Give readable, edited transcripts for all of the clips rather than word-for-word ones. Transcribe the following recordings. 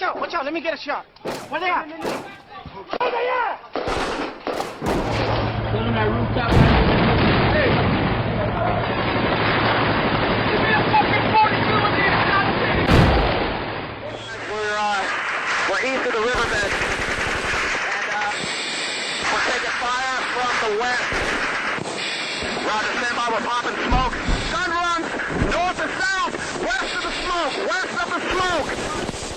Watch out, let me get a shot. Where they at? Where they at? On that rooftop. Hey! Give me a fucking 42 in here, We're east of the riverbed, and we're taking fire from the west. Roger, stand by, we're popping smoke. Gun runs north and south, west of the smoke, west of the smoke.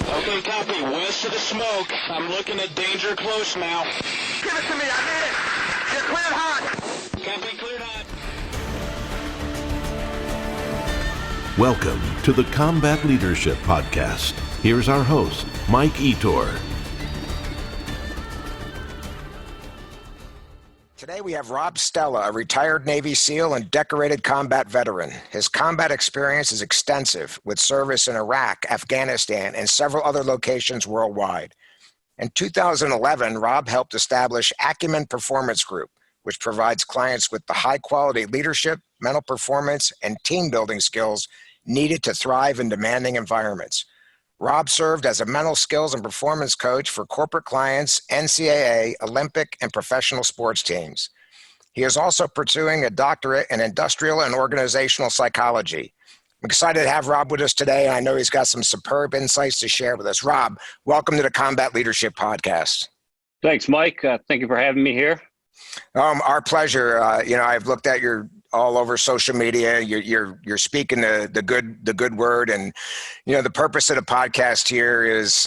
Okay, copy. West of the smoke. I'm looking at danger close now. Give it to me, I need it. You're cleared hot. Copy, cleared hot. Welcome to the Combat Leadership Podcast. Here's our host, Mike Etor. Today we have Rob Stella, a retired Navy SEAL and decorated combat veteran. His combat experience is extensive, with service in Iraq, Afghanistan, and several other locations worldwide. In 2011, Rob helped establish Acumen Performance Group, which provides clients with the high-quality leadership, mental performance, and team-building skills needed to thrive in demanding environments. Rob served as a mental skills and performance coach for corporate clients, NCAA, Olympic, and professional sports teams. He is also pursuing a doctorate in industrial and organizational psychology. I'm excited to have Rob with us today, and I know he's got some superb insights to share with us. Rob, welcome to the Combat Leadership Podcast. Thanks, Mike. Thank you for having me here. Our pleasure. I've looked at your all over social media. You're speaking the good word, and the purpose of the podcast here is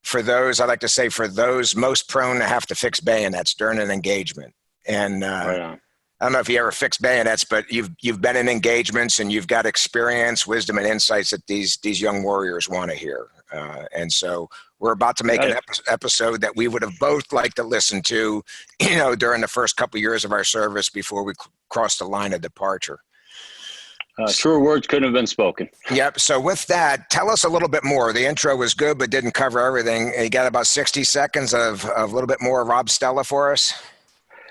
for those most prone to have to fix bayonets during an engagement. And I don't know if you ever fixed bayonets, but you've been in engagements and you've got experience, wisdom, and insights that these young warriors want to hear. And so we're about to make an episode that we would have both liked to listen to, during the first couple of years of our service before we crossed the line of departure. Truer words couldn't have been spoken. Yep. So with that, tell us a little bit more. The intro was good, but didn't cover everything. You got about 60 seconds of a little bit more of Rob Stella for us?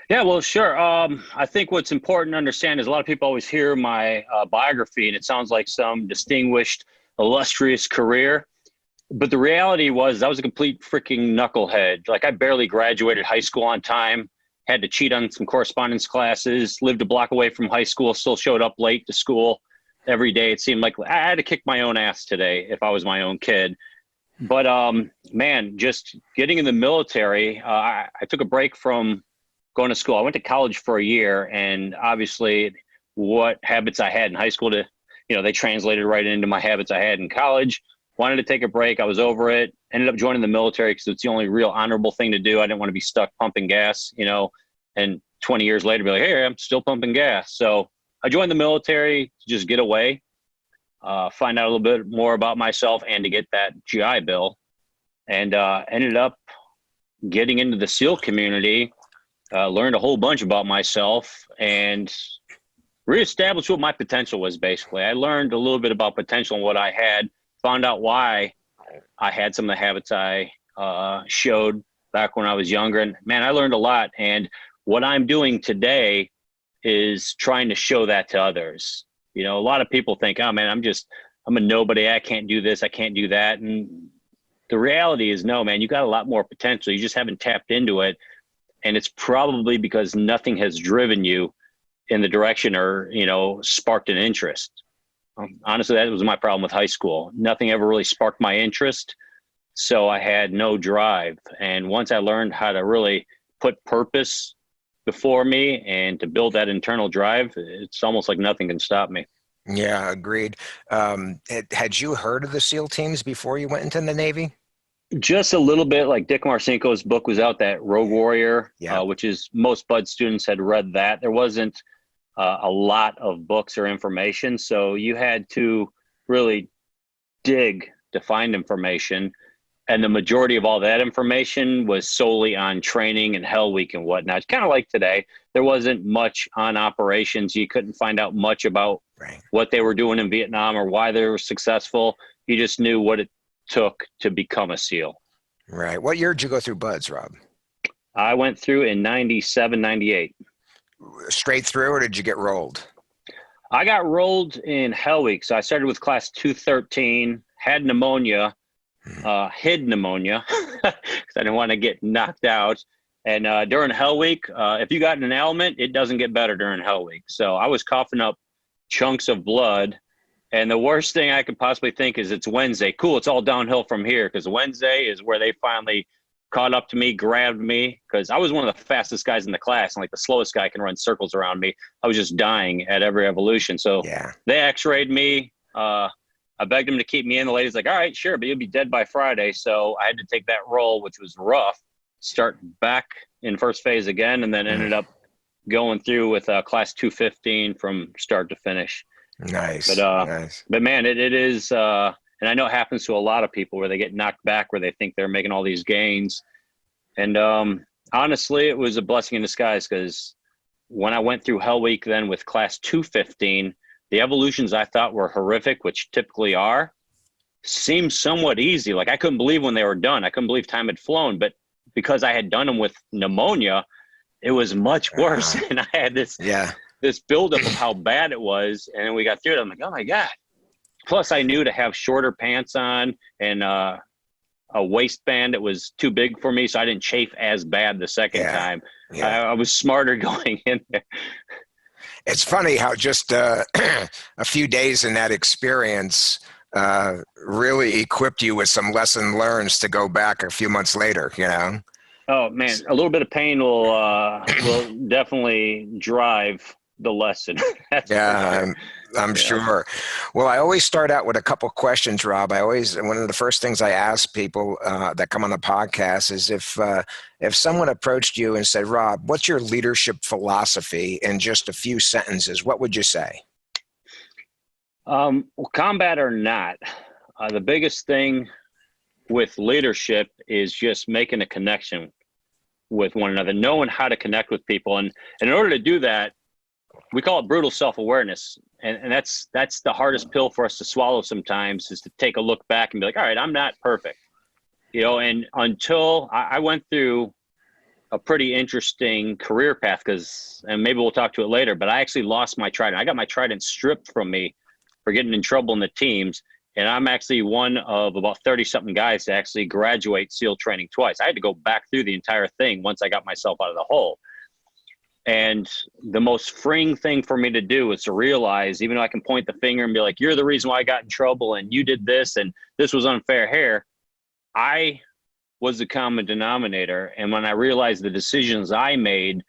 Yeah, well, sure. I think what's important to understand is a lot of people always hear my biography, and it sounds like some distinguished, illustrious career. But the reality was I was a complete freaking knucklehead. Like, I barely graduated high school on time, had to cheat on some correspondence classes, lived a block away from high school, still showed up late to school every day. It seemed like I had to kick my own ass today if I was my own kid. But, man, just getting in the military, I took a break from going to school. I went to college for a year, and obviously what habits I had in high school they translated right into my habits I had in college. Wanted to take a break. I was over it. Ended up joining the military because it's the only real honorable thing to do. I didn't want to be stuck pumping gas, and 20 years later be like, hey, I'm still pumping gas. So I joined the military to just get away, find out a little bit more about myself and to get that GI Bill, and ended up getting into the SEAL community, learned a whole bunch about myself and reestablished what my potential was. Basically, I learned a little bit about potential and what I had, found out why I had some of the habits I showed back when I was younger. And man, I learned a lot. And what I'm doing today is trying to show that to others. A lot of people think, oh man, I'm a nobody. I can't do this. I can't do that. And the reality is, no, man, you got a lot more potential. You just haven't tapped into it. And it's probably because nothing has driven you in the direction or, sparked an interest. Honestly, that was my problem with high school. Nothing ever really sparked my interest. So I had no drive. And once I learned how to really put purpose before me and to build that internal drive, it's almost like nothing can stop me. Yeah, agreed. Had you heard of the SEAL teams before you went into the Navy? Just a little bit. Like Dick Marcinko's book was out, that Rogue Warrior, which is most Bud students had read that. There wasn't a lot of books or information. So you had to really dig to find information. And the majority of all that information was solely on training and Hell Week and whatnot. It's kind of like today. There wasn't much on operations. You couldn't find out much about what they were doing in Vietnam or why they were successful. You just knew what it took to become a SEAL. Right. What year did you go through BUDS, Rob? I went through in 97, 98. Straight through, or did you get rolled? I got rolled in Hell Week. So I started with class 213, had pneumonia, hid pneumonia because I didn't want to get knocked out. And during Hell Week, if you got an ailment, it doesn't get better during Hell Week. So I was coughing up chunks of blood. And the worst thing I could possibly think is it's Wednesday. Cool, it's all downhill from here, because Wednesday is where they finally caught up to me, grabbed me, because I was one of the fastest guys in the class, and like the slowest guy can run circles around me. I was just dying at every evolution. So they x-rayed me. I begged them to keep me in. The lady's like, all right, sure, but you'll be dead by Friday. So I had to take that role, which was rough, start back in first phase again, and then ended up going through with class 215 from start to finish. Nice. But man, it is, and I know it happens to a lot of people where they get knocked back, where they think they're making all these gains. And honestly, it was a blessing in disguise, because when I went through Hell Week then with class 215, the evolutions I thought were horrific, which typically are, seemed somewhat easy. Like I couldn't believe when they were done. I couldn't believe time had flown, but because I had done them with pneumonia, it was much worse. And I had this buildup of how bad it was. And then we got through it. I'm like, oh my God. Plus I knew to have shorter pants on and a waistband that was too big for me, so I didn't chafe as bad the second time. I was smarter going in there. It's funny how just a few days in that experience really equipped you with some lesson learns to go back a few months later, you know? Oh man, a little bit of pain will definitely drive the lesson. I'm sure. Well, I always start out with a couple questions, Rob. One of the first things I ask people that come on the podcast is if someone approached you and said, Rob, what's your leadership philosophy in just a few sentences, what would you say? Well, combat or not, the biggest thing with leadership is just making a connection with one another, knowing how to connect with people. And in order to do that, we call it brutal self-awareness. And that's the hardest pill for us to swallow sometimes, is to take a look back and be like, all right, I'm not perfect. You know, and until I went through a pretty interesting career path, and maybe we'll talk to it later, but I actually lost my trident. I got my trident stripped from me for getting in trouble in the teams. And I'm actually one of about 30-something guys to actually graduate SEAL training twice. I had to go back through the entire thing once I got myself out of the hole. And the most freeing thing for me to do is to realize, even though I can point the finger and be like, you're the reason why I got in trouble and you did this and this was unfair here, I was the common denominator. And when I realized the decisions I made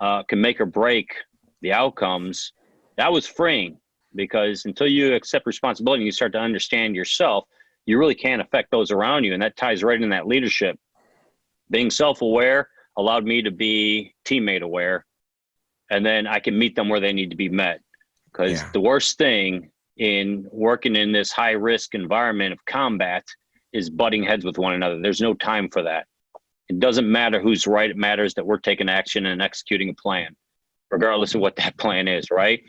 can make or break the outcomes, that was freeing. Because until you accept responsibility and you start to understand yourself, you really can't affect those around you. And that ties right in that leadership. Being self-aware allowed me to be teammate aware. And then I can meet them where they need to be met. Because the worst thing in working in this high risk environment of combat is butting heads with one another. There's no time for that. It doesn't matter who's right. It matters that we're taking action and executing a plan, regardless of what that plan is, right?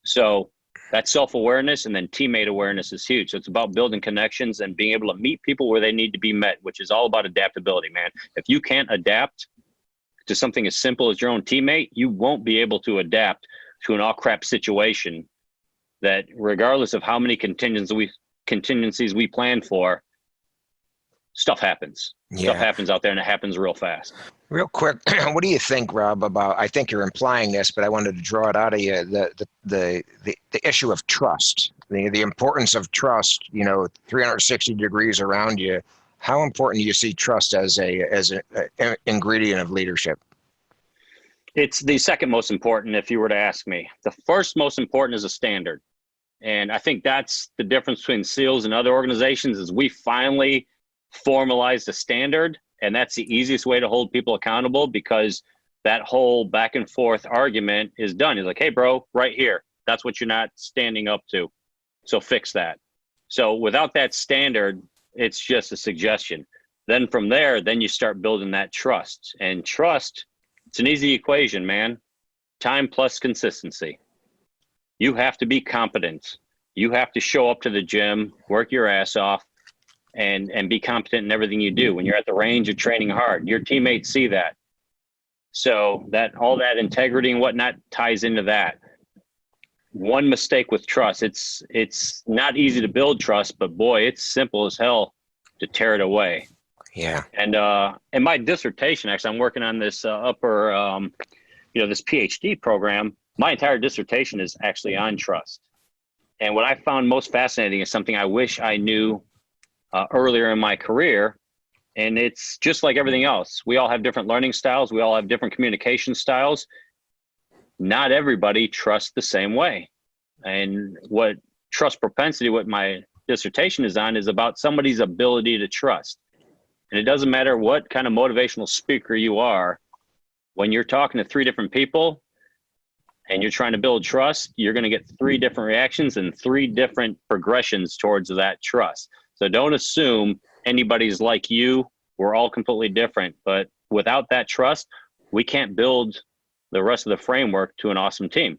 So that self-awareness and then teammate awareness is huge. So it's about building connections and being able to meet people where they need to be met, which is all about adaptability, man. If you can't adapt to something as simple as your own teammate, you won't be able to adapt to an all crap situation that, regardless of how many contingencies we plan for, stuff happens. Stuff happens out there, and it happens real fast. Real quick, what do you think, Rob, about, I think you're implying this, but I wanted to draw it out of you, the issue of trust, the importance of trust, 360 degrees around you. How important do you see trust as an ingredient of leadership? It's the second most important, if you were to ask me. The first most important is a standard. And I think that's the difference between SEALs and other organizations, is we finally formalized a standard. And that's the easiest way to hold people accountable, because that whole back and forth argument is done. He's like, hey, bro, right here. That's what you're not standing up to. So fix that. So without that standard, it's just a suggestion. Then from there, then you start building that trust. And trust, it's an easy equation, man. Time plus consistency. You have to be competent. You have to show up to the gym, work your ass off, and be competent in everything you do. When you're at the range, you're training hard. Your teammates see that. So that all that integrity and whatnot ties into that. One mistake with trust, it's not easy to build trust, but boy, it's simple as hell to tear it away. Yeah. And in my dissertation, actually, I'm working on this this PhD program. My entire dissertation is actually on trust. And what I found most fascinating is something I wish I knew earlier in my career. And it's just like everything else. We all have different learning styles. We all have different communication styles. Not everybody trusts the same way. And what trust propensity, what my dissertation is on, is about somebody's ability to trust. And it doesn't matter what kind of motivational speaker you are, when you're talking to three different people and you're trying to build trust, you're going to get three different reactions and three different progressions towards that trust. So don't assume anybody's like you. We're all completely different. But without that trust, we can't build the rest of the framework to an awesome team.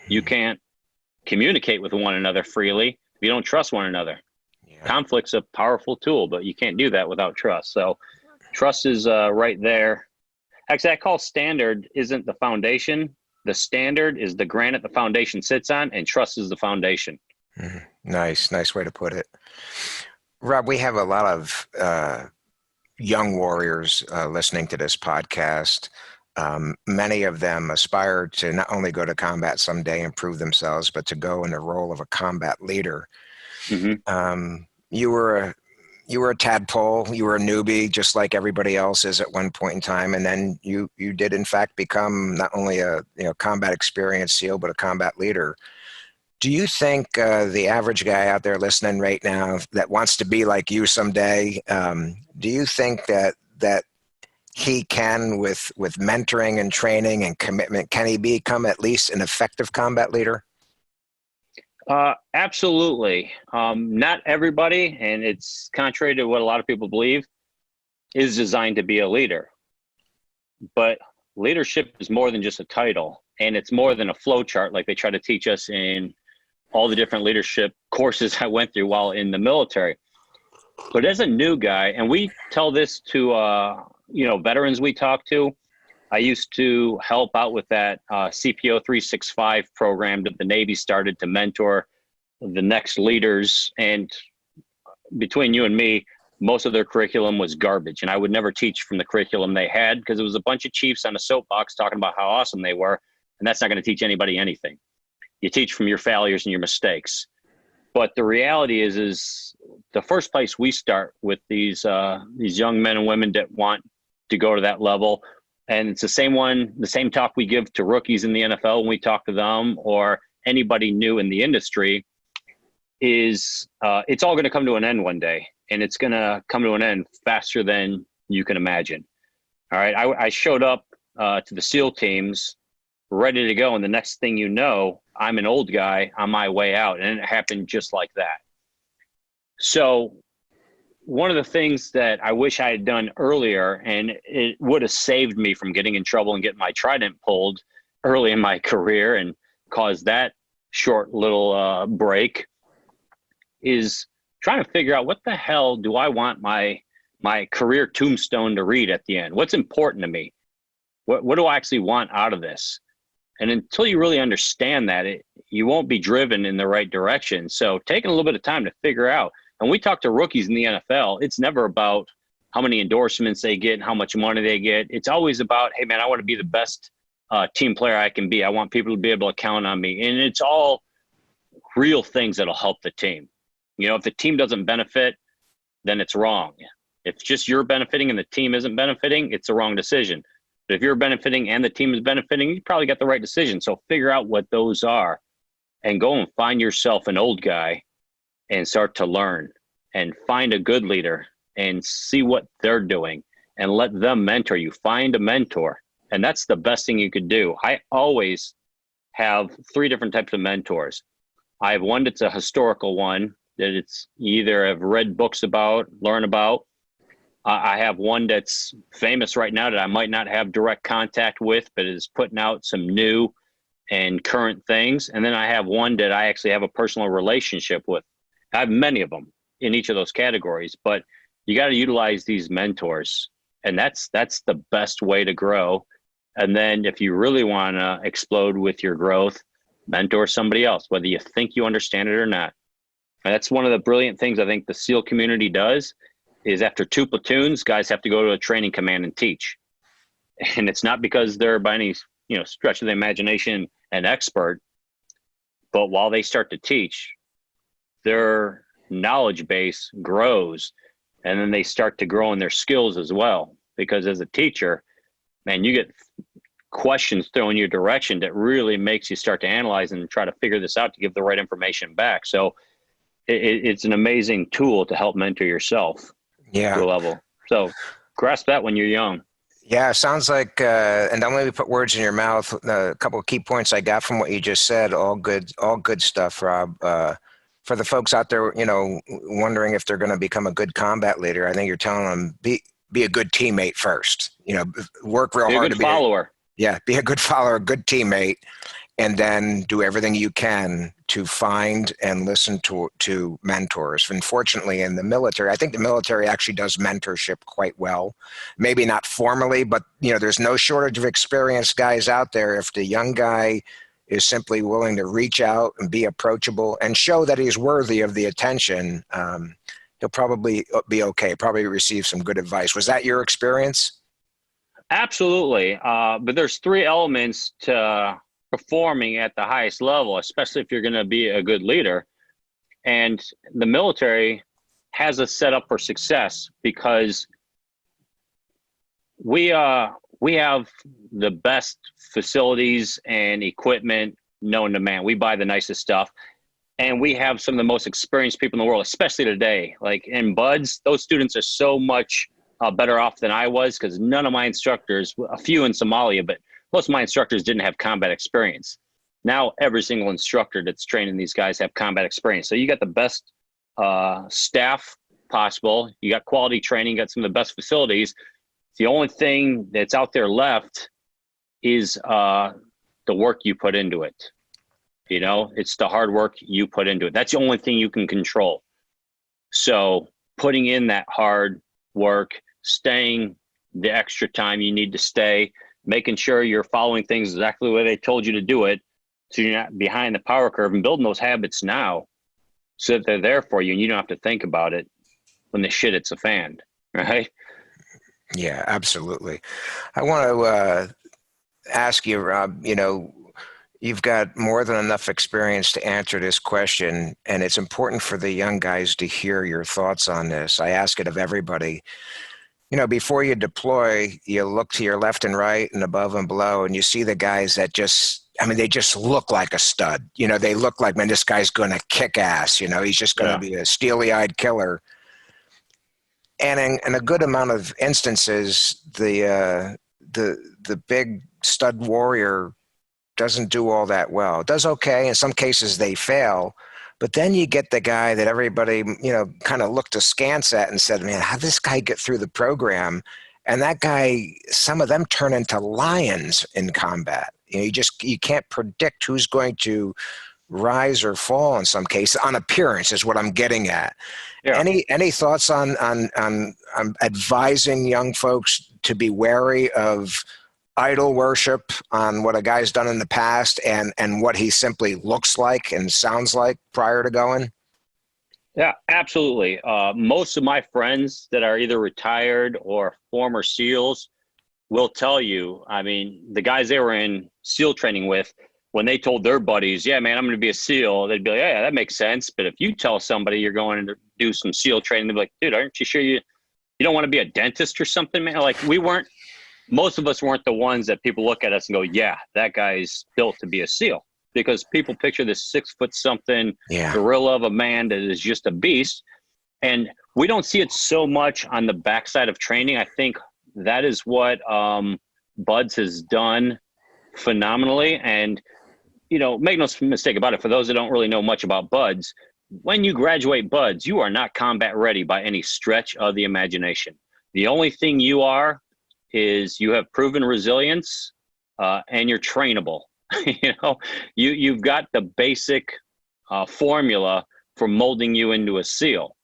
You can't communicate with one another freely if you don't trust one another. Yeah. Conflict's a powerful tool, but you can't do that without trust. So trust is right there. Actually, I call standard isn't the foundation. The standard is the granite the foundation sits on, and trust is the foundation. Nice way to put it. Rob, we have a lot of young warriors listening to this podcast. Many of them aspire to not only go to combat someday and prove themselves, but to go in the role of a combat leader. Mm-hmm. You were a tadpole. You were a newbie, just like everybody else is at one point in time, and then you did in fact become not only a combat experienced SEAL, but a combat leader. Do you think the average guy out there listening right now that wants to be like you someday, do you think that he can, with mentoring and training and commitment, can he become at least an effective combat leader? Absolutely. Not everybody, and it's contrary to what a lot of people believe, is designed to be a leader. But leadership is more than just a title, and it's more than a flow chart like they try to teach us in all the different leadership courses I went through while in the military. But as a new guy, and we tell this to veterans we talk to, I used to help out with that CPO 365 program that the Navy started to mentor the next leaders. And between you and me, most of their curriculum was garbage. And I would never teach from the curriculum they had, because it was a bunch of chiefs on a soapbox talking about how awesome they were. And that's not going to teach anybody anything. You teach from your failures and your mistakes. But the reality is the first place we start with these young men and women that want to go to that level. And it's the same talk we give to rookies in the NFL when we talk to them, or anybody new in the industry, is it's all going to come to an end one day, and it's going to come to an end faster than you can imagine. All right. I showed up to the SEAL teams ready to go. And the next thing you know, I'm an old guy on my way out, and it happened just like that. So one of the things that I wish I had done earlier, and it would have saved me from getting in trouble and getting my trident pulled early in my career and caused that short little break, is trying to figure out what the hell do I want my career tombstone to read at the end? What's important to me? What do I actually want out of this? And until you really understand that, you won't be driven in the right direction. So taking a little bit of time to figure out. And we talk to rookies in the NFL, it's never about how many endorsements they get and how much money they get. It's always about, hey, man, I want to be the best team player I can be. I want people to be able to count on me. And it's all real things that'll help the team. If the team doesn't benefit, then it's wrong. If just you're benefiting and the team isn't benefiting, it's the wrong decision. But if you're benefiting and the team is benefiting, you probably got the right decision. So figure out what those are and go and find yourself an old guy and start to learn, and find a good leader and see what they're doing and let them mentor you. Find a mentor. And that's the best thing you could do. I always have three different types of mentors. I have one that's a historical one that it's either have read books about, learn about. I have one that's famous right now that I might not have direct contact with, but is putting out some new and current things. And then I have one that I actually have a personal relationship with. I have many of them in each of those categories, but you got to utilize these mentors, and that's the best way to grow. And then if you really want to explode with your growth, mentor somebody else, whether you think you understand it or not. And that's one of the brilliant things I think the SEAL community does is after 2 platoons, guys have to go to a training command and teach. And it's not because they're by any, stretch of the imagination an expert, but while they start to teach, their knowledge base grows, and then they start to grow in their skills as well. Because as a teacher, man, you get questions thrown in your direction that really makes you start to analyze and try to figure this out to give the right information back. So it's an amazing tool to help mentor yourself to a level. So grasp that when you're young. Yeah, sounds like, and don't let me put words in your mouth. A couple of key points I got from what you just said. All good stuff, Rob. For the folks out there, wondering if they're going to become a good combat leader, I think you're telling them be a good teammate first. Work real hard to be a good follower. Be a good follower, a good teammate, and then do everything you can to find and listen to mentors. Unfortunately, in the military, I think the military actually does mentorship quite well. Maybe not formally, but there's no shortage of experienced guys out there. If the young guy is simply willing to reach out and be approachable and show that he's worthy of the attention, he'll probably be okay, probably receive some good advice. Was that your experience? Absolutely. But there's 3 elements to performing at the highest level, especially if you're going to be a good leader. And the military has us set up for success because we have the best facilities and equipment known to man. We buy the nicest stuff, and we have some of the most experienced people in the world, especially today. Like in BUDS, those students are so much better off than I was because none of my instructors, a few in Somalia, but most of my instructors didn't have combat experience. Now every single instructor that's training these guys have combat experience. So you got the best staff possible. You got quality training, you got some of the best facilities. The only thing that's out there left is the work you put into it. It's the hard work you put into it. That's the only thing you can control. So putting in that hard work, staying the extra time you need to stay, making sure you're following things exactly the way they told you to do it, so you're not behind the power curve, and building those habits now so that they're there for you and you don't have to think about it when the shit hits the fan, right? Yeah, absolutely. I want to ask you, Rob, you've got more than enough experience to answer this question, and it's important for the young guys to hear your thoughts on this. I ask it of everybody. Before you deploy, you look to your left and right and above and below, and you see the guys that they just look like a stud. They look like, man, this guy's going to kick ass. He's just going to be a steely-eyed killer. And in a good amount of instances, the big stud warrior doesn't do all that well. It does okay. In some cases, they fail. But then you get the guy that everybody, kind of looked askance at and said, man, how did this guy get through the program? And that guy, some of them turn into lions in combat. You can't predict who's going to rise or fall in some cases on appearance is what I'm getting at. Yeah. Any thoughts on advising young folks to be wary of idol worship on what a guy's done in the past and what he simply looks like and sounds like prior to going? Yeah, absolutely. Most of my friends that are either retired or former SEALs will tell you, the guys they were in SEAL training with, when they told their buddies, yeah, man, I'm going to be a SEAL, they'd be like, yeah, that makes sense. But if you tell somebody you're going to do some SEAL training, they'd be like, dude, aren't you sure you don't want to be a dentist or something, man? Like most of us weren't the ones that people look at us and go, yeah, that guy's built to be a SEAL. Because people picture this 6-foot-something gorilla of a man that is just a beast. And we don't see it so much on the backside of training. I think that is what BUDS has done phenomenally. And, make no mistake about it, for those that don't really know much about BUDS, when you graduate BUDS, you are not combat ready by any stretch of the imagination. The only thing you are is you have proven resilience and you're trainable. You've got the basic formula for molding you into a SEAL.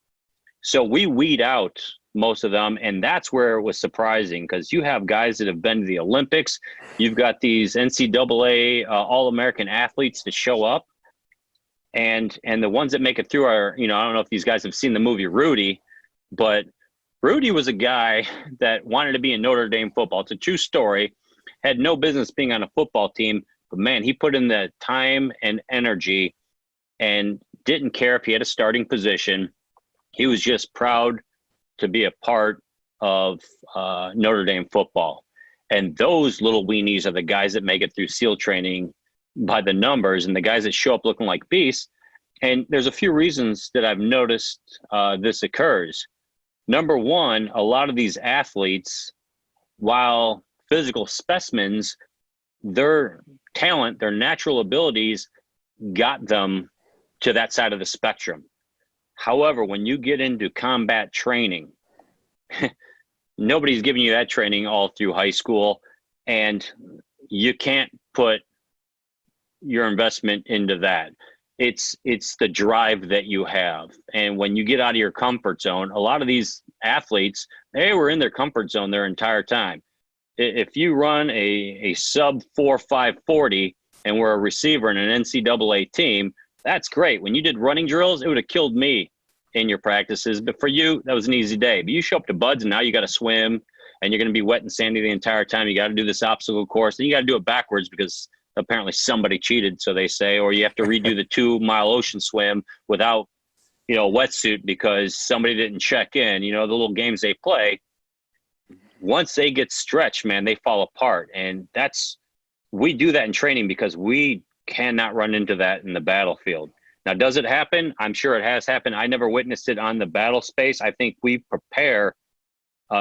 So we weed out most of them, and that's where it was surprising, because you have guys that have been to the Olympics. You've got these NCAA All-American athletes that show up, And the ones that make it through are, I don't know if these guys have seen the movie Rudy, but Rudy was a guy that wanted to be in Notre Dame football. It's a true story. Had no business being on a football team, but man, he put in the time and energy and didn't care if he had a starting position. He was just proud to be a part of Notre Dame football. And those little weenies are the guys that make it through SEAL training by the numbers, and the guys that show up looking like beasts. And there's a few reasons that I've noticed this occurs. Number one, a lot of these athletes, while physical specimens, their talent, their natural abilities got them to that side of the spectrum. However, when you get into combat training, nobody's giving you that training all through high school, and you can't put your investment into that. It's the drive that you have. And when you get out of your comfort zone, a lot of these athletes, they were in their comfort zone their entire time. If you run a sub 4.540 and we're a receiver in an NCAA team, that's great. When you did running drills, it would have killed me in your practices. But for you, that was an easy day. But you show up to Buds and now you got to swim and you're going to be wet and sandy the entire time. You got to do this obstacle course. Then you got to do it backwards because apparently somebody cheated, so they say, or you have to redo the 2-mile ocean swim without, a wetsuit because somebody didn't check in. The little games they play. Once they get stretched, man, they fall apart. And we do that in training because we cannot run into that in the battlefield. Now, does it happen? I'm sure it has happened. I never witnessed it on the battle space. I think we prepare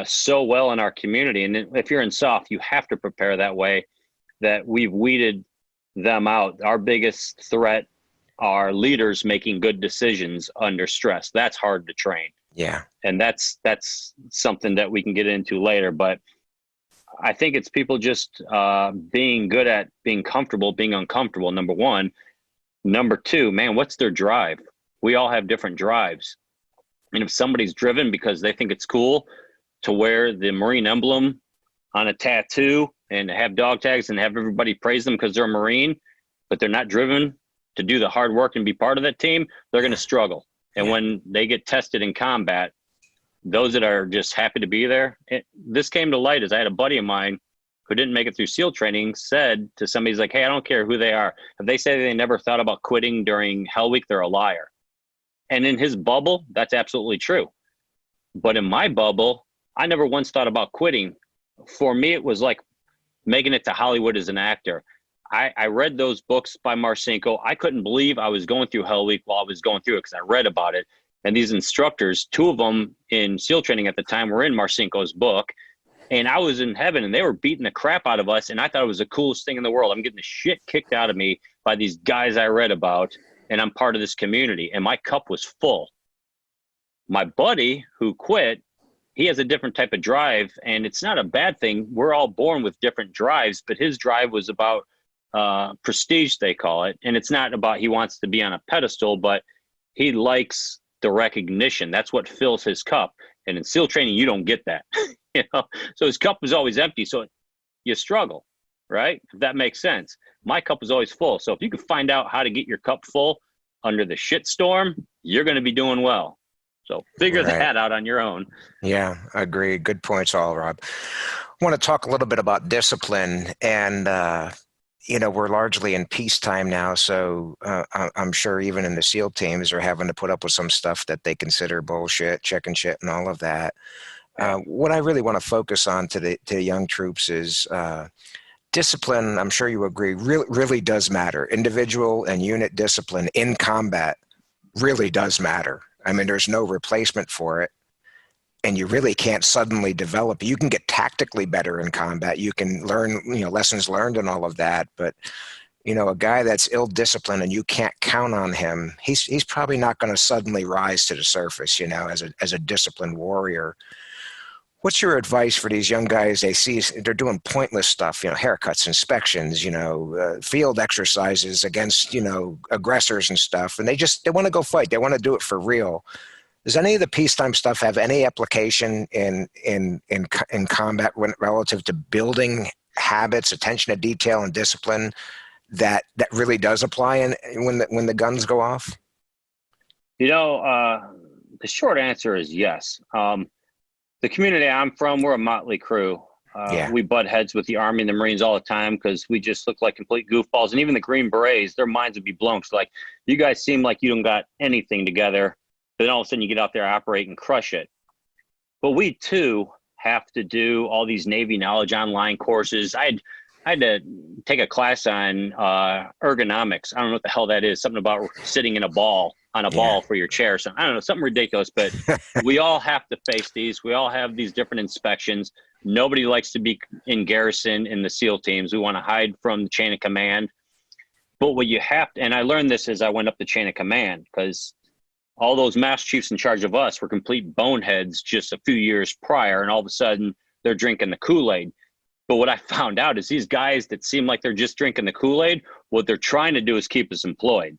so well in our community. And if you're in soft, you have to prepare that way, that we've weeded them out. Our biggest threat are leaders making good decisions under stress. That's hard to train. Yeah. And that's something that we can get into later. But I think it's people just being good at being comfortable, being uncomfortable, number one. Number two, man, what's their drive? We all have different drives. And if somebody's driven because they think it's cool to wear the Marine emblem on a tattoo and have dog tags and have everybody praise them because they're a Marine, but they're not driven to do the hard work and be part of that team, they're going to struggle. And when they get tested in combat, those that are just happy to be there, this came to light as I had a buddy of mine who didn't make it through SEAL training said to somebody, he's like, hey, I don't care who they are. If they say they never thought about quitting during Hell Week, they're a liar. And in his bubble, that's absolutely true. But in my bubble, I never once thought about quitting. For me, it was like making it to Hollywood as an actor. I read those books by Marcinko. I couldn't believe I was going through Hell Week while I was going through it because I read about it. And these instructors, 2 of them in SEAL training at the time, were in Marcinko's book. And I was in heaven and they were beating the crap out of us. And I thought it was the coolest thing in the world. I'm getting the shit kicked out of me by these guys I read about. And I'm part of this community. And my cup was full. My buddy who quit, he has a different type of drive. And it's not a bad thing. We're all born with different drives. But his drive was about prestige, they call it. And it's not about he wants to be on a pedestal, but he likes the recognition. That's what fills his cup. And in SEAL training, you don't get that. So his cup was always empty. So you struggle, right? If that makes sense. My cup was always full. So if you can find out how to get your cup full under the shit storm, you're going to be doing well. So figure that out on your own. Yeah, I agree. Good points all, Rob. I want to talk a little bit about discipline. And, we're largely in peacetime now. So I'm sure even in the SEAL teams are having to put up with some stuff that they consider bullshit, chicken shit, and all of that. What I really want to focus on to young troops is discipline. I'm sure you agree, really does matter. Individual and unit discipline in combat really does matter. I mean, there's no replacement for it. And you really can't suddenly develop. You can get tactically better in combat. You can learn, lessons learned and all of that. But, a guy that's ill-disciplined and you can't count on him, he's probably not going to suddenly rise to the surface, as a disciplined warrior. What's your advice for these young guys? They see they're doing pointless stuff, haircuts, inspections, field exercises against, aggressors and stuff. And they want to go fight. They want to do it for real. Does any of the peacetime stuff have any application in combat relative to building habits, attention to detail, and discipline that really does apply when the guns go off? The short answer is yes. The community I'm from, we're a motley crew. Yeah. We butt heads with the Army and the Marines all the time because we just look like complete goofballs. And even the Green Berets, their minds would be blown. So like, you guys seem like you don't got anything together. Then all of a sudden you get out there, operate, and crush it. But we too have to do all these Navy knowledge online courses. I had to take a class on ergonomics. I don't know what the hell that is. Something about sitting in a ball for your chair. So I don't know, something ridiculous. But we all have to face these. We all have these different inspections. Nobody likes to be in garrison in the SEAL teams. We want to hide from the chain of command. But what you have to, and I learned this as I went up the chain of command, because all those master chiefs in charge of us were complete boneheads just a few years prior, and all of a sudden they're drinking the Kool-Aid. But what I found out is these guys that seem like they're just drinking the Kool-Aid, what they're trying to do is keep us employed.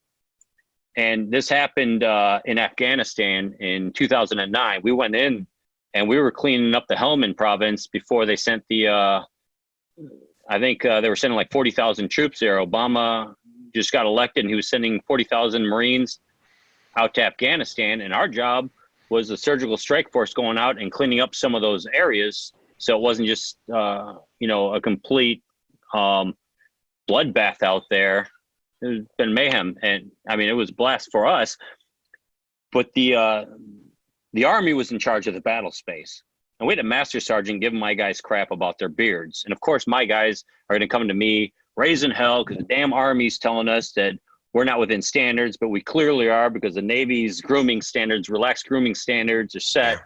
And this happened in Afghanistan in 2009. We went in and we were cleaning up the Helmand province before they sent the, I think they were sending like 40,000 troops there. Obama just got elected and he was sending 40,000 Marines out to Afghanistan. And our job was the surgical strike force going out and cleaning up some of those areas. So it wasn't just, a complete bloodbath out there. It's been mayhem. And I mean, it was a blast for us. But the Army was in charge of the battle space. And we had a master sergeant giving my guys crap about their beards. And of course, my guys are going to come to me raising hell because the damn Army's telling us that we're not within standards, but we clearly are because the Navy's grooming standards, relaxed grooming standards are set.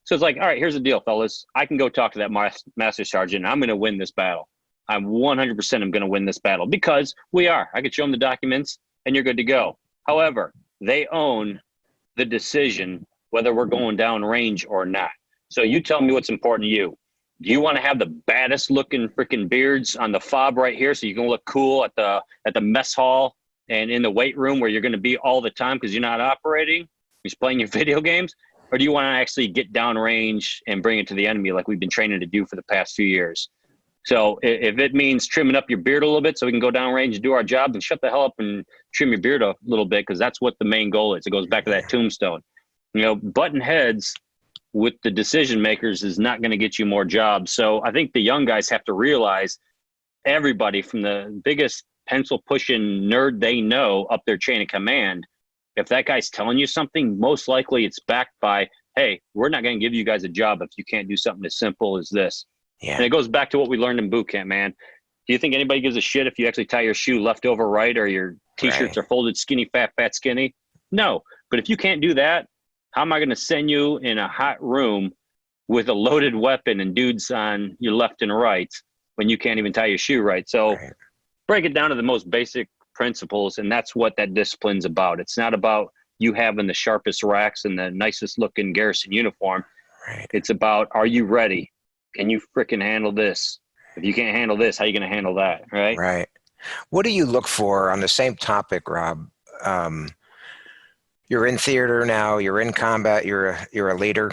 So it's like, all right, here's the deal, fellas. I can go talk to that master sergeant and I'm going to win this battle. I'm 100% I'm going to win this battle because we are. I could show them the documents and you're good to go. However, they own the decision whether we're going down range or not. So you tell me what's important to you. Do you want to have the baddest looking freaking beards on the fob right here so you can look cool at the mess hall and in the weight room where you're going to be all the time because you're not operating, you're just playing your video games? Or do you want to actually get down range and bring it to the enemy like we've been training to do for the past few years? So if it means trimming up your beard a little bit so we can go down range and do our job, then shut the hell up and trim your beard a little bit because that's what the main goal is. It goes back to that tombstone. Button heads with the decision makers is not going to get you more jobs. So I think the young guys have to realize everybody from the biggest pencil pushing nerd they know up their chain of command, if that guy's telling you something, most likely it's backed by, hey, we're not going to give you guys a job if you can't do something as simple as this. Yeah. And it goes back to what we learned in boot camp, man. Do you think anybody gives a shit if you actually tie your shoe left over right or your T-shirts are folded skinny, fat, skinny? No. But if you can't do that, how am I going to send you in a hot room with a loaded weapon and dudes on your left and right when you can't even tie your shoe right? So break it down to the most basic principles, and that's what that discipline's about. It's not about you having the sharpest racks and the nicest looking garrison uniform. Right. It's about, are you ready? Can you freaking handle this? If you can't handle this, how are you going to handle that? Right. Right. What do you look for on the same topic, Rob? You're in theater now, you're in combat, you're a leader.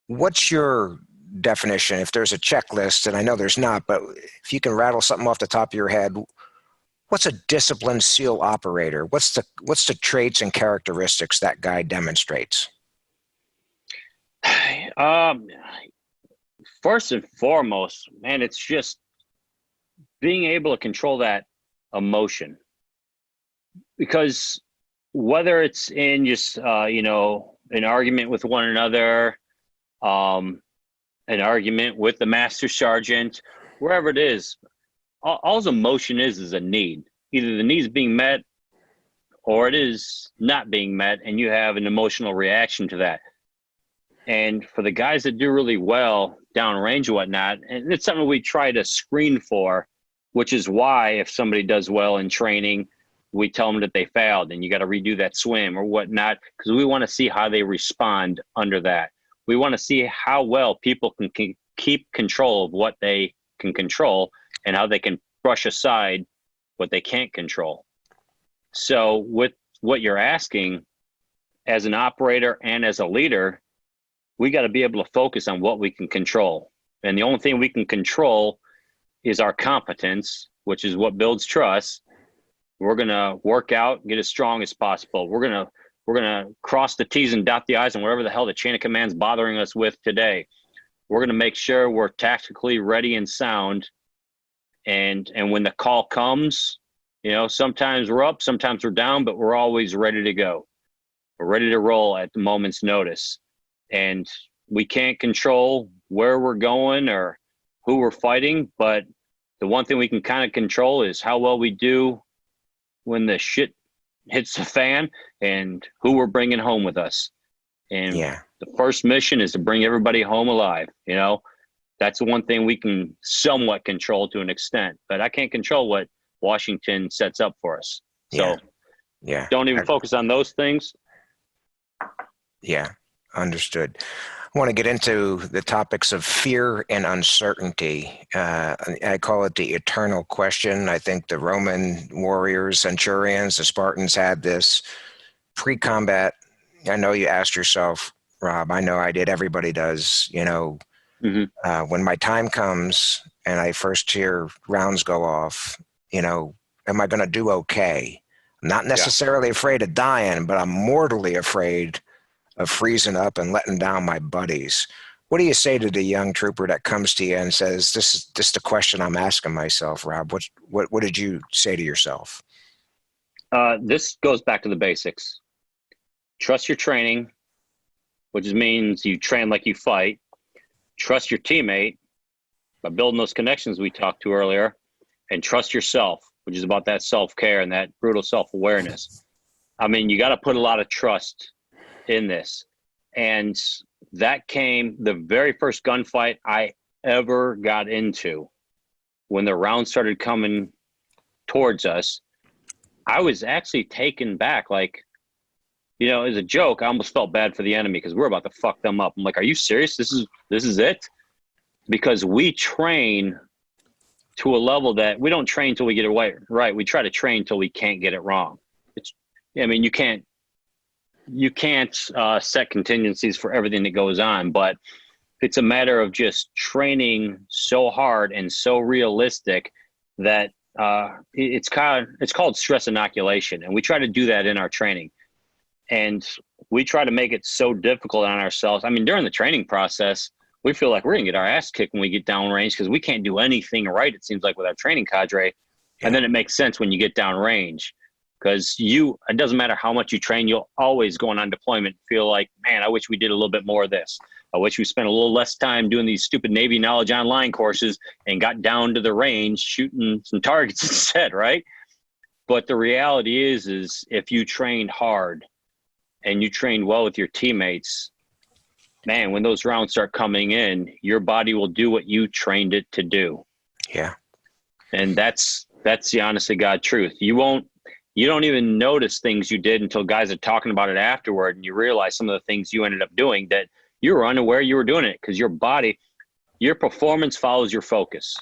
What's your definition? If there's a checklist, and I know there's not, but if you can rattle something off the top of your head, what's a disciplined SEAL operator? What's the traits and characteristics that guy demonstrates? First and foremost, man, it's just being able to control that emotion. Because whether it's in just, an argument with one another, an argument with the master sergeant, wherever it is, all emotion is a need. Either the need is being met or it is not being met, and you have an emotional reaction to that. And for the guys that do really well downrange and whatnot, and it's something we try to screen for, which is why if somebody does well in training, we tell them that they failed and you got to redo that swim or whatnot, because we want to see how they respond under that. We want to see how well people can keep control of what they can control and how they can brush aside what they can't control. So with what you're asking, as an operator and as a leader, we got to be able to focus on what we can control. And the only thing we can control is our competence, which is what builds trust. We're going to work out, get as strong as possible. We're going to cross the T's and dot the I's on whatever the hell the chain of command's bothering us with today. We're going to make sure we're tactically ready and sound. And when the call comes, sometimes we're up, sometimes we're down, but we're always ready to go. We're ready to roll at the moment's notice. And we can't control where we're going or who we're fighting, but the one thing we can kind of control is how well we do when the shit hits the fan and who we're bringing home with us. And the first mission is to bring everybody home alive. That's the one thing we can somewhat control to an extent, but I can't control what Washington sets up for us. So don't even focus on those things. Yeah, understood. I want to get into the topics of fear and uncertainty. I call it the eternal question. I think the Roman warriors, centurions, the Spartans had this pre-combat. I know you asked yourself, Rob, I know I did, everybody does, when my time comes and I first hear rounds go off, am I going to do okay? I'm not necessarily afraid of dying, but I'm mortally afraid of freezing up and letting down my buddies. What do you say to the young trooper that comes to you and says, this is the question I'm asking myself, Rob? What did you say to yourself? This goes back to the basics. Trust your training, which means you train like you fight. Trust your teammate by building those connections we talked to earlier, and trust yourself, which is about that self-care and that brutal self-awareness. I mean, you got to put a lot of trust in this. And that came the very first gunfight I ever got into. When the rounds started coming towards us, I was actually taken back. Like, as a joke, I almost felt bad for the enemy because we're about to fuck them up. I'm like, are you serious? This is it? Because we train to a level that we don't train till we get it right. We try to train till we can't get it wrong. You can't set contingencies for everything that goes on, but it's a matter of just training so hard and so realistic that it's called stress inoculation. And we try to do that in our training. And we try to make it so difficult on ourselves. I mean, during the training process, we feel like we're going to get our ass kicked when we get downrange because we can't do anything right, it seems like, with our training cadre. Yeah. And then it makes sense when you get downrange because it doesn't matter how much you train, you'll always going on deployment feel like, man, I wish we did a little bit more of this. I wish we spent a little less time doing these stupid Navy Knowledge Online courses and got down to the range shooting some targets instead, right? But the reality is if you trained hard and you trained well with your teammates, man, when those rounds start coming in, your body will do what you trained it to do. Yeah. And that's the honest to God truth. You don't even notice things you did until guys are talking about it afterward, and you realize some of the things you ended up doing that you were unaware you were doing it because your performance follows your focus.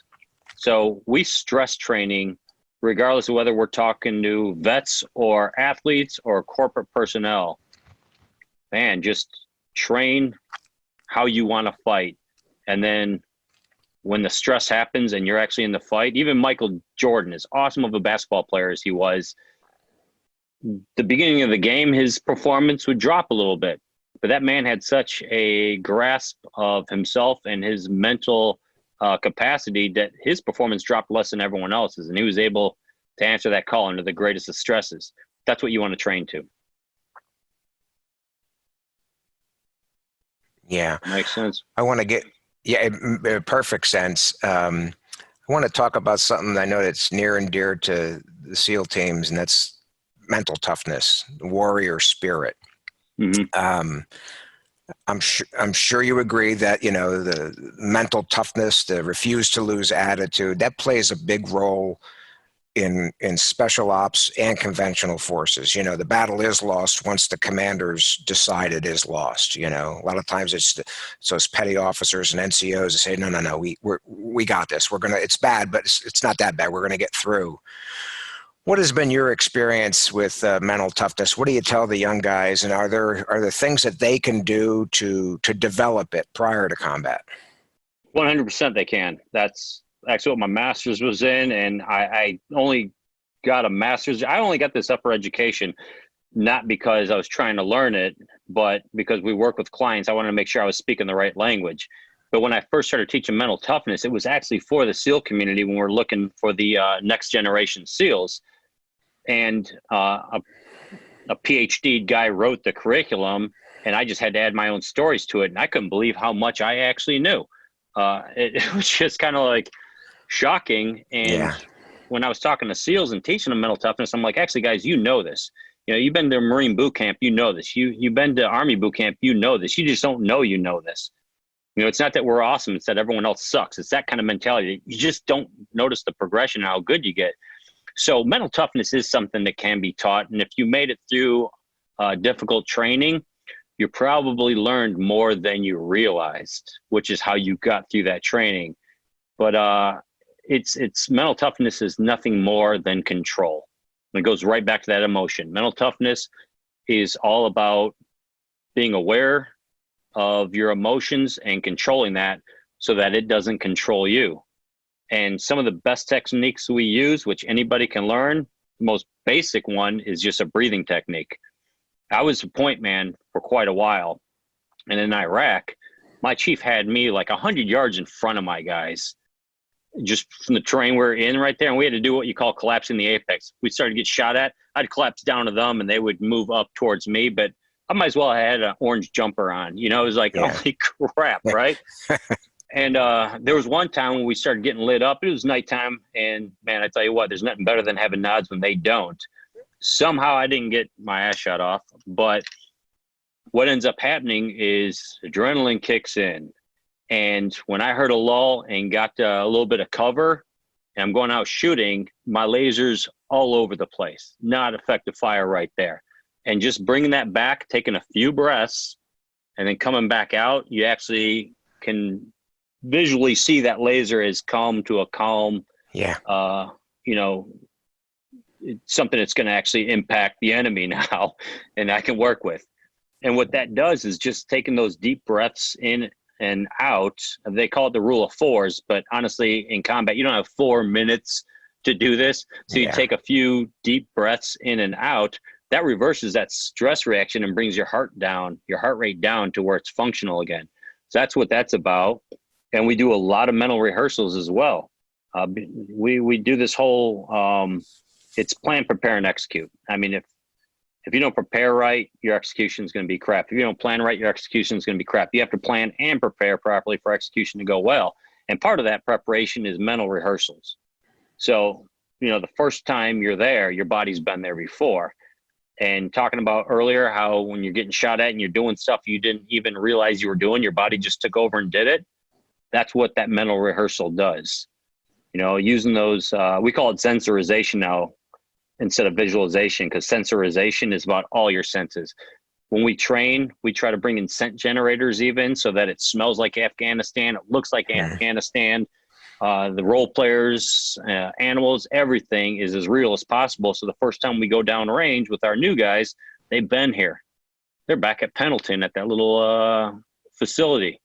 So we stress training regardless of whether we're talking to vets or athletes or corporate personnel. Man, just train how you want to fight. And then when the stress happens and you're actually in the fight, even Michael Jordan, as awesome of a basketball player as he was, the beginning of the game, his performance would drop a little bit. But that man had such a grasp of himself and his mental capacity that his performance dropped less than everyone else's. And he was able to answer that call under the greatest of stresses. That's what you want to train to. Yeah. Makes sense. I want to get, it perfect sense. I want to talk about something I know that's near and dear to the SEAL teams, and that's mental toughness, warrior spirit. Mm-hmm. I'm sure you agree that, the mental toughness, the refuse to lose attitude, that plays a big role in special ops and conventional forces. The battle is lost once the commanders decide it is lost. A lot of times it's those petty officers and NCOs that say, no, we got this. It's bad, but it's not that bad. We're going to get through. What has been your experience with mental toughness? What do you tell the young guys? And are there things that they can do to develop it prior to combat? 100% they can. That's actually what my master's was in, and I only got a master's. I only got this upper education, not because I was trying to learn it, but because we work with clients. I wanted to make sure I was speaking the right language. But when I first started teaching mental toughness, it was actually for the SEAL community when we're looking for the next generation SEALs. And a PhD guy wrote the curriculum, and I just had to add my own stories to it. And I couldn't believe how much I actually knew. It was just kind of like shocking. And when I was talking to SEALs and teaching them mental toughness, I'm like, actually, guys, you know this. You know, you've been to Marine boot camp, you know this. You've been to Army boot camp, you know this. You just don't know you know this. You know, it's not that we're awesome. It's that everyone else sucks. It's that kind of mentality. You just don't notice the progression and how good you get. So mental toughness is something that can be taught. And if you made it through difficult training, you probably learned more than you realized, which is how you got through that training. But it's mental toughness is nothing more than control. And it goes right back to that emotion. Mental toughness is all about being aware of your emotions and controlling that so that it doesn't control you. And some of the best techniques we use, which anybody can learn, the most basic one is just a breathing technique. I was a point man for quite a while. And in Iraq, my chief had me like 100 yards in front of my guys, just from the terrain we're in right there. And we had to do what you call collapsing the apex. We started to get shot at. I'd collapse down to them and they would move up towards me. But I might as well have had an orange jumper on. You know, it was like, holy crap, right? And there was one time when we started getting lit up. It was nighttime. And, man, I tell you what, there's nothing better than having nods when they don't. Somehow I didn't get my ass shot off. But what ends up happening is adrenaline kicks in. And when I heard a lull and got a little bit of cover, and I'm going out shooting, my laser's all over the place. Not effective fire right there. And just bringing that back, taking a few breaths, and then coming back out, you actually can visually see that laser has come to a calm, you know, it's something that's going to actually impact the enemy now, and I can work with. And what that does is just taking those deep breaths in and out. They call it the rule of fours, but honestly, in combat, you don't have 4 minutes to do this. So you take a few deep breaths in and out. That reverses that stress reaction and brings your heart rate down to where it's functional again. So that's what that's about. And we do a lot of mental rehearsals as well. We do this whole, it's plan, prepare, and execute. I mean, if you don't prepare right, your execution is going to be crap. If you don't plan right, your execution is going to be crap. You have to plan and prepare properly for execution to go well. And part of that preparation is mental rehearsals. So, you know, the first time you're there, your body's been there before. And talking about earlier how when you're getting shot at and you're doing stuff you didn't even realize you were doing, your body just took over and did it. That's what that mental rehearsal does. You know, using those, we call it sensorization now instead of visualization, because sensorization is about all your senses. When we train, we try to bring in scent generators even so that it smells like Afghanistan, it looks like Afghanistan. The role players, animals, everything is as real as possible. So the first time we go down range with our new guys, they've been here. They're back at Pendleton at that little facility,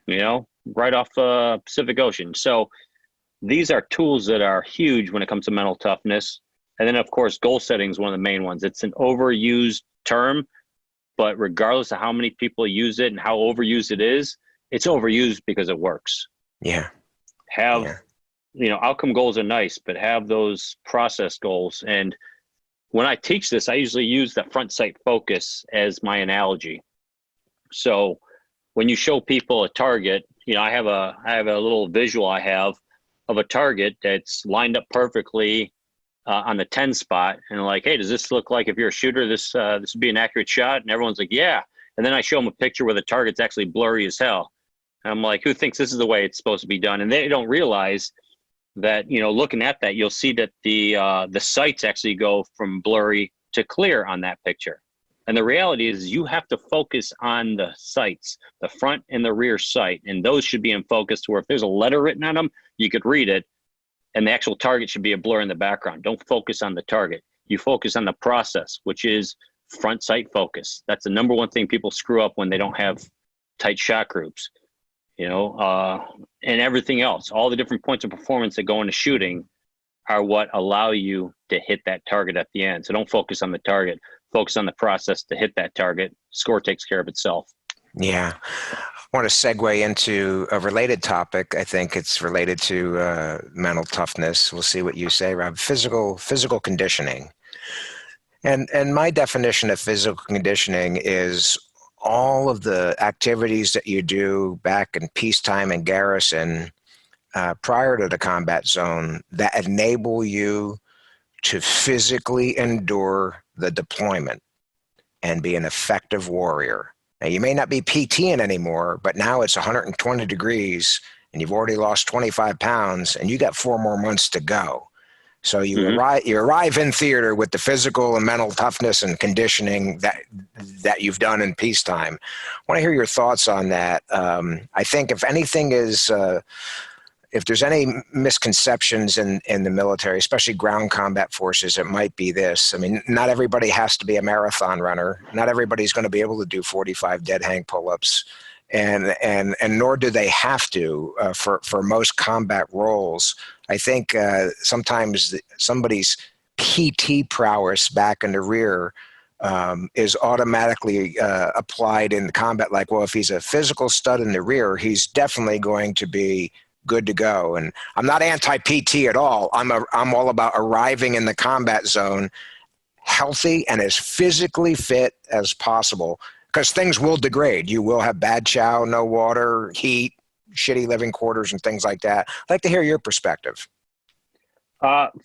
you know, right off Pacific Ocean. So these are tools that are huge when it comes to mental toughness. And then, of course, goal setting is one of the main ones. It's an overused term, but regardless of how many people use it and how overused it is, it's overused because it works. You know, outcome goals are nice, but have those process goals. And when I teach this, I usually use the front sight focus as my analogy. So when you show people a target, you know, I have a little visual I have of a target that's lined up perfectly on the 10 spot. And like, hey, does this look like, if you're a shooter, this would be an accurate shot? And everyone's like, yeah. And then I show them a picture where the target's actually blurry as hell. And I'm like, who thinks this is the way it's supposed to be done? And they don't realize that, you know, looking at that, you'll see that the sights actually go from blurry to clear on that picture. And the reality is you have to focus on the sights, the front and the rear sight. And those should be in focus to where if there's a letter written on them, you could read it. And the actual target should be a blur in the background. Don't focus on the target. You focus on the process, which is front sight focus. That's the number one thing people screw up when they don't have tight shot groups. And everything else. All the different points of performance that go into shooting are what allow you to hit that target at the end. So don't focus on the target, focus on the process to hit that target. Score takes care of itself. Yeah. I want to segue into a related topic. I think it's related to mental toughness. We'll see what you say, Rob. Physical conditioning. And my definition of physical conditioning is all of the activities that you do back in peacetime and garrison prior to the combat zone that enable you to physically endure the deployment and be an effective warrior. Now, you may not be PTing anymore, but now it's 120 degrees and you've already lost 25 pounds and you got 4 more months to go. So you arrive in theater with the physical and mental toughness and conditioning that you've done in peacetime. I want to hear your thoughts on that. I think if anything is, if there's any misconceptions in the military, especially ground combat forces, it might be this. I mean, not everybody has to be a marathon runner. Not everybody's going to be able to do 45 dead hang pull-ups. And nor do they have to for most combat roles. I think sometimes somebody's PT prowess back in the rear is automatically applied in combat. Like, well, if he's a physical stud in the rear, he's definitely going to be good to go. And I'm not anti-PT at all. I'm all about arriving in the combat zone healthy and as physically fit as possible, because things will degrade. You will have bad chow, no water, heat, shitty living quarters, and things like that. I'd like to hear your perspective.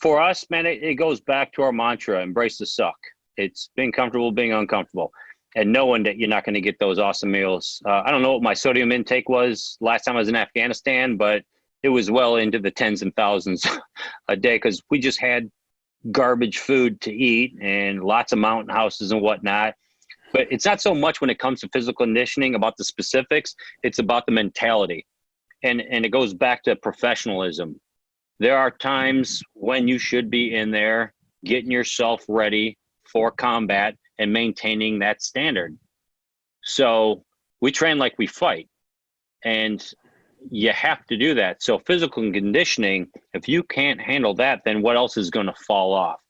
For us, man, it goes back to our mantra: embrace the suck. It's being comfortable, being uncomfortable, and knowing that you're not going to get those awesome meals. I don't know what my sodium intake was last time I was in Afghanistan, but it was well into the tens and thousands a day, because we just had garbage food to eat and lots of mountain houses and whatnot. But it's not so much when it comes to physical conditioning about the specifics, it's about the mentality. And it goes back to professionalism. There are times when you should be in there getting yourself ready for combat and maintaining that standard. So we train like we fight, and you have to do that. So physical conditioning, if you can't handle that, then what else is going to fall off?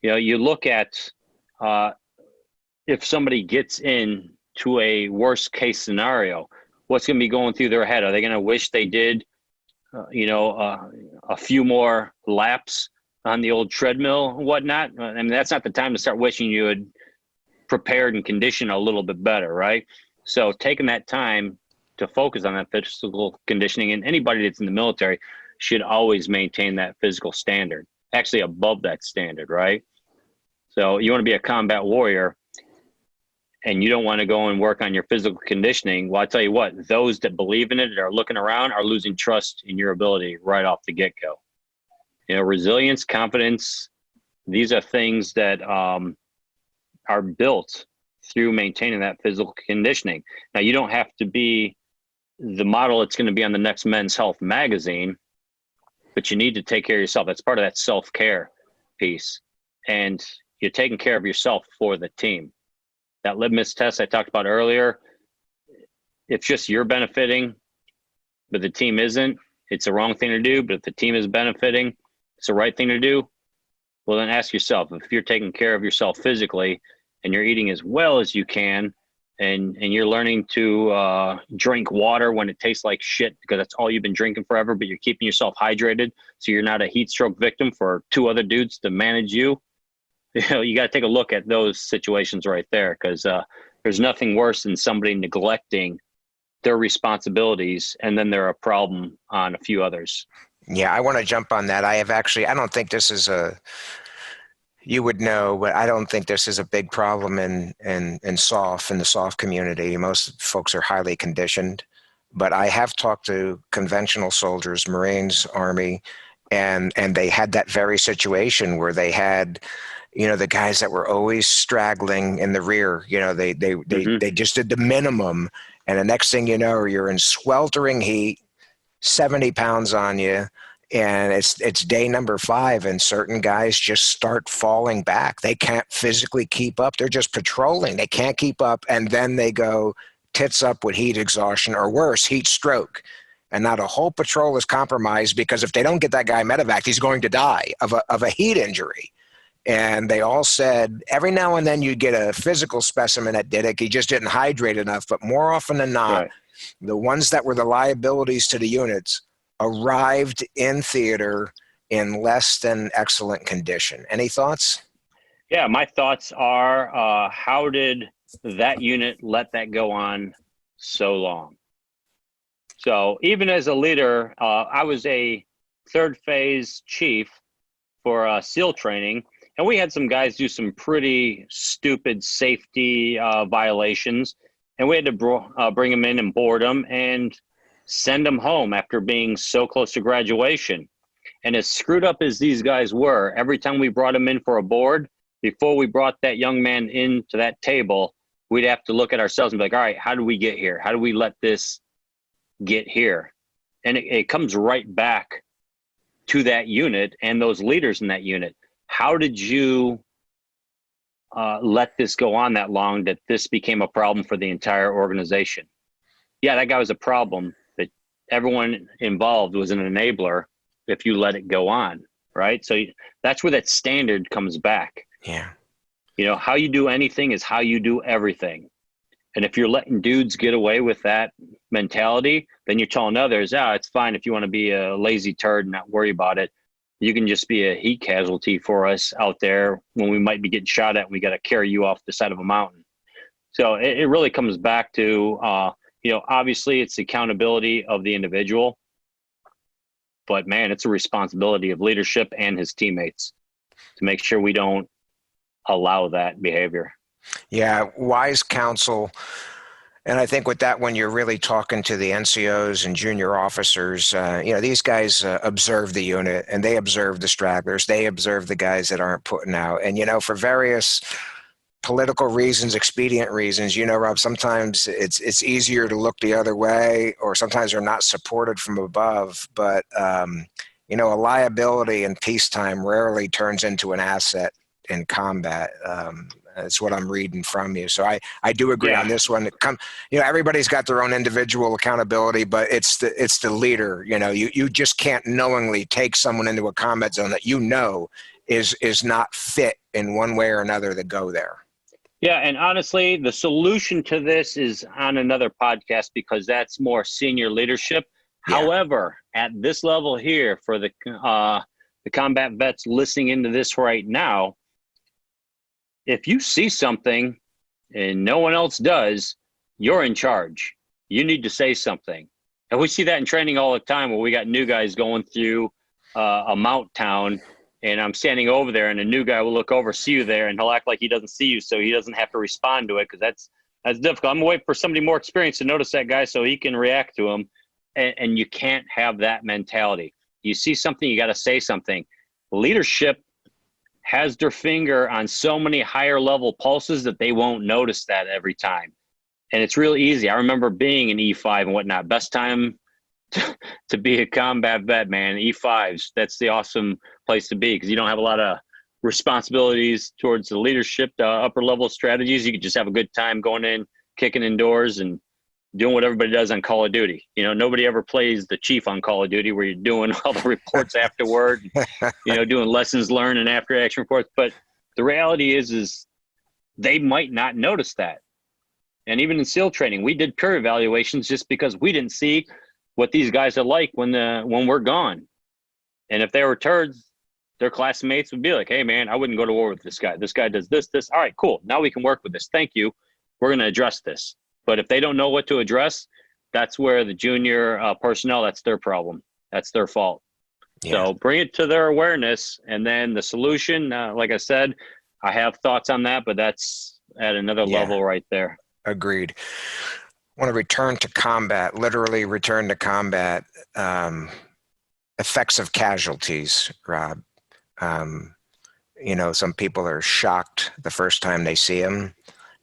You look at if somebody gets into a worst case scenario, what's going to be going through their head? Are they going to wish they did, a few more laps on the old treadmill and whatnot? I mean, that's not the time to start wishing you had prepared and conditioned a little bit better, right? So taking that time to focus on that physical conditioning, and anybody that's in the military should always maintain that physical standard, actually above that standard, right? So you want to be a combat warrior, and you don't want to go and work on your physical conditioning. Well, I tell you what, those that believe in it and are looking around are losing trust in your ability right off the get-go. Resilience, confidence, these are things that are built through maintaining that physical conditioning. Now, you don't have to be the model that's going to be on the next Men's Health magazine, but you need to take care of yourself. That's part of that self-care piece. And you're taking care of yourself for the team. That litmus test I talked about earlier, if just you're benefiting, but the team isn't, it's the wrong thing to do. But if the team is benefiting, it's the right thing to do. Well, then ask yourself, if you're taking care of yourself physically and you're eating as well as you can, and you're learning to drink water when it tastes like shit because that's all you've been drinking forever, but you're keeping yourself hydrated so you're not a heat stroke victim for 2 other dudes to manage you, you got to take a look at those situations right there, because there's nothing worse than somebody neglecting their responsibilities and then they're a problem on a few others. Yeah, I want to jump on that. I don't think this is you would know, but I don't think this is a big problem in the SOF community. Most folks are highly conditioned, but I have talked to conventional soldiers, Marines, Army, and they had that very situation where they had, the guys that were always straggling in the rear, they just did the minimum. And the next thing you know, you're in sweltering heat, 70 pounds on you, and it's day number 5, and certain guys just start falling back. They can't physically keep up. They're just patrolling. They can't keep up. And then they go tits up with heat exhaustion or worse, heat stroke. And now the whole patrol is compromised because if they don't get that guy medevac, he's going to die of a heat injury. And they all said every now and then you get a physical specimen that did it. He just didn't hydrate enough. But more often than not, Right. the ones that were the liabilities to the units arrived in theater in less than excellent condition. Any thoughts? Yeah, my thoughts are how did that unit let that go on so long? So even as a leader, I was a third phase chief for SEAL training, and we had some guys do some pretty stupid safety violations, and we had to bring them in and board them and send them home after being so close to graduation. And as screwed up as these guys were, every time we brought them in for a board, before we brought that young man into that table, we'd have to look at ourselves and be like, all right, how do we get here? How do we let this get here? And it comes right back to that unit and those leaders in that unit. How did you let this go on that long that this became a problem for the entire organization? Yeah, that guy was a problem, but everyone involved was an enabler if you let it go on, right? So that's where that standard comes back. Yeah. You know, how you do anything is how you do everything. And if you're letting dudes get away with that mentality, then you're telling others, it's fine if you want to be a lazy turd and not worry about it. You can just be a heat casualty for us out there when we might be getting shot at and we got to carry you off the side of a mountain. So it really comes back to, obviously it's the accountability of the individual, but man, it's a responsibility of leadership and his teammates to make sure we don't allow that behavior. Yeah, wise counsel. And I think with that, when you're really talking to the NCOs and junior officers, these guys observe the unit and they observe the stragglers. They observe the guys that aren't putting out. And, for various political reasons, expedient reasons, Rob, sometimes it's easier to look the other way, or sometimes they're not supported from above. But, a liability in peacetime rarely turns into an asset in combat. That's what I'm reading from you. So I do agree on this one. Everybody's got their own individual accountability, but it's the leader. You just can't knowingly take someone into a combat zone that is not fit in one way or another to go there. Yeah, and honestly, the solution to this is on another podcast because that's more senior leadership. Yeah. However, at this level here, for the combat vets listening into this right now, if you see something and no one else does, you're in charge. You need to say something. And we see that in training all the time where we got new guys going through a mount town, and I'm standing over there and a new guy will look over, see you there, and he'll act like he doesn't see you so he doesn't have to respond to it because that's difficult. I'm going to wait for somebody more experienced to notice that guy so he can react to him. And you can't have that mentality. You see something, you got to say something. Leadership has their finger on so many higher level pulses that they won't notice that every time. And it's real easy. I remember being an E5 and whatnot. Best time to be a combat vet, man. E5s, that's the awesome place to be because you don't have a lot of responsibilities towards the leadership, the upper level strategies. You can just have a good time going in, kicking indoors and doing what everybody does on Call of Duty. Nobody ever plays the chief on Call of Duty where you're doing all the reports afterward, doing lessons learned and after action reports. But the reality is they might not notice that. And even in SEAL training, we did peer evaluations just because we didn't see what these guys are like when we're gone. And if they were turds, their classmates would be like, hey man, I wouldn't go to war with this guy. This guy does this. All right, cool. Now we can work with this. Thank you. We're going to address this. But if they don't know what to address, that's where the junior personnel, that's their problem. That's their fault. Yeah. So bring it to their awareness. And then the solution, like I said, I have thoughts on that, but that's at another level right there. Agreed. I want to return to combat, literally return to combat. Effects of casualties, Rob. Some people are shocked the first time they see them.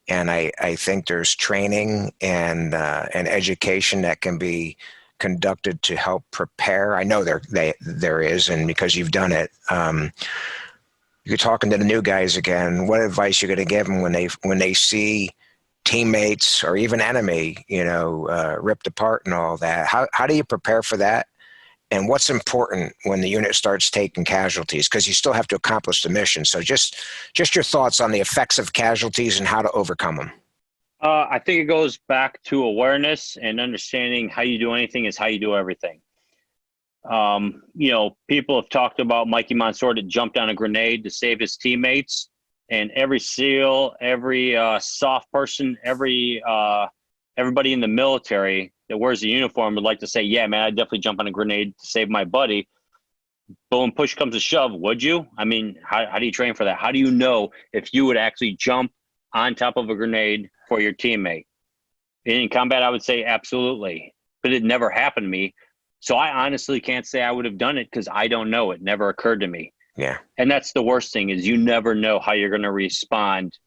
And I think there's training and education that can be conducted to help prepare. I know there is, and because you've done it, you're talking to the new guys again. What advice you're going to give them when they see teammates or even enemy, ripped apart and all that. How do you prepare for that? And what's important when the unit starts taking casualties? Because you still have to accomplish the mission. So just your thoughts on the effects of casualties and how to overcome them. I think it goes back to awareness and understanding how you do anything is how you do everything. People have talked about Mikey Monsoor that jumped on a grenade to save his teammates, and every SEAL, every soft person, everybody in the military that wears a uniform would like to say, yeah, man, I'd definitely jump on a grenade to save my buddy. But when push comes to shove, would you? I mean, how do you train for that? How do you know if you would actually jump on top of a grenade for your teammate? In combat, I would say absolutely, but it never happened to me. So I honestly can't say I would have done it because I don't know. It never occurred to me. Yeah. And that's the worst thing, is you never know how you're going to respond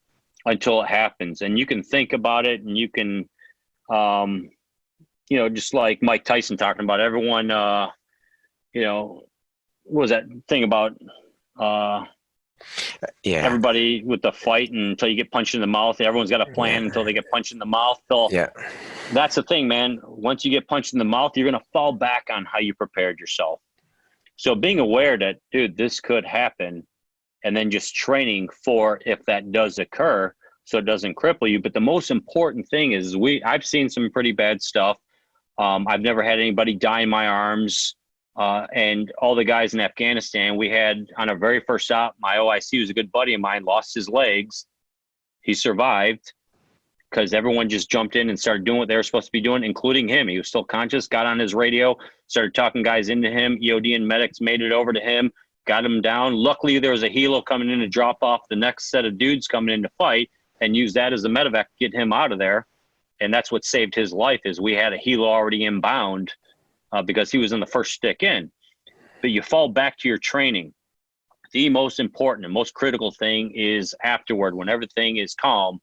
until it happens. And you can think about it, and you can, just like Mike Tyson talking about everyone, what was that thing about everybody with the fight until you get punched in the mouth? Everyone's got a plan until they get punched in the mouth. That's the thing, man. Once you get punched in the mouth, you're going to fall back on how you prepared yourself. So being aware that, dude, this could happen, and then just training for if that does occur so it doesn't cripple you. But the most important thing is I've seen some pretty bad stuff. I've never had anybody die in my arms. And all the guys in Afghanistan, we had on our very first stop, my OIC was a good buddy of mine, lost his legs. He survived because everyone just jumped in and started doing what they were supposed to be doing, including him. He was still conscious, got on his radio, started talking guys into him. EOD and medics made it over to him, got him down. Luckily, there was a helo coming in to drop off the next set of dudes coming in to fight, and use that as the medevac to get him out of there. And that's what saved his life, is we had a helo already inbound because he was in the first stick in. But you fall back to your training. The most important and most critical thing is afterward, when everything is calm,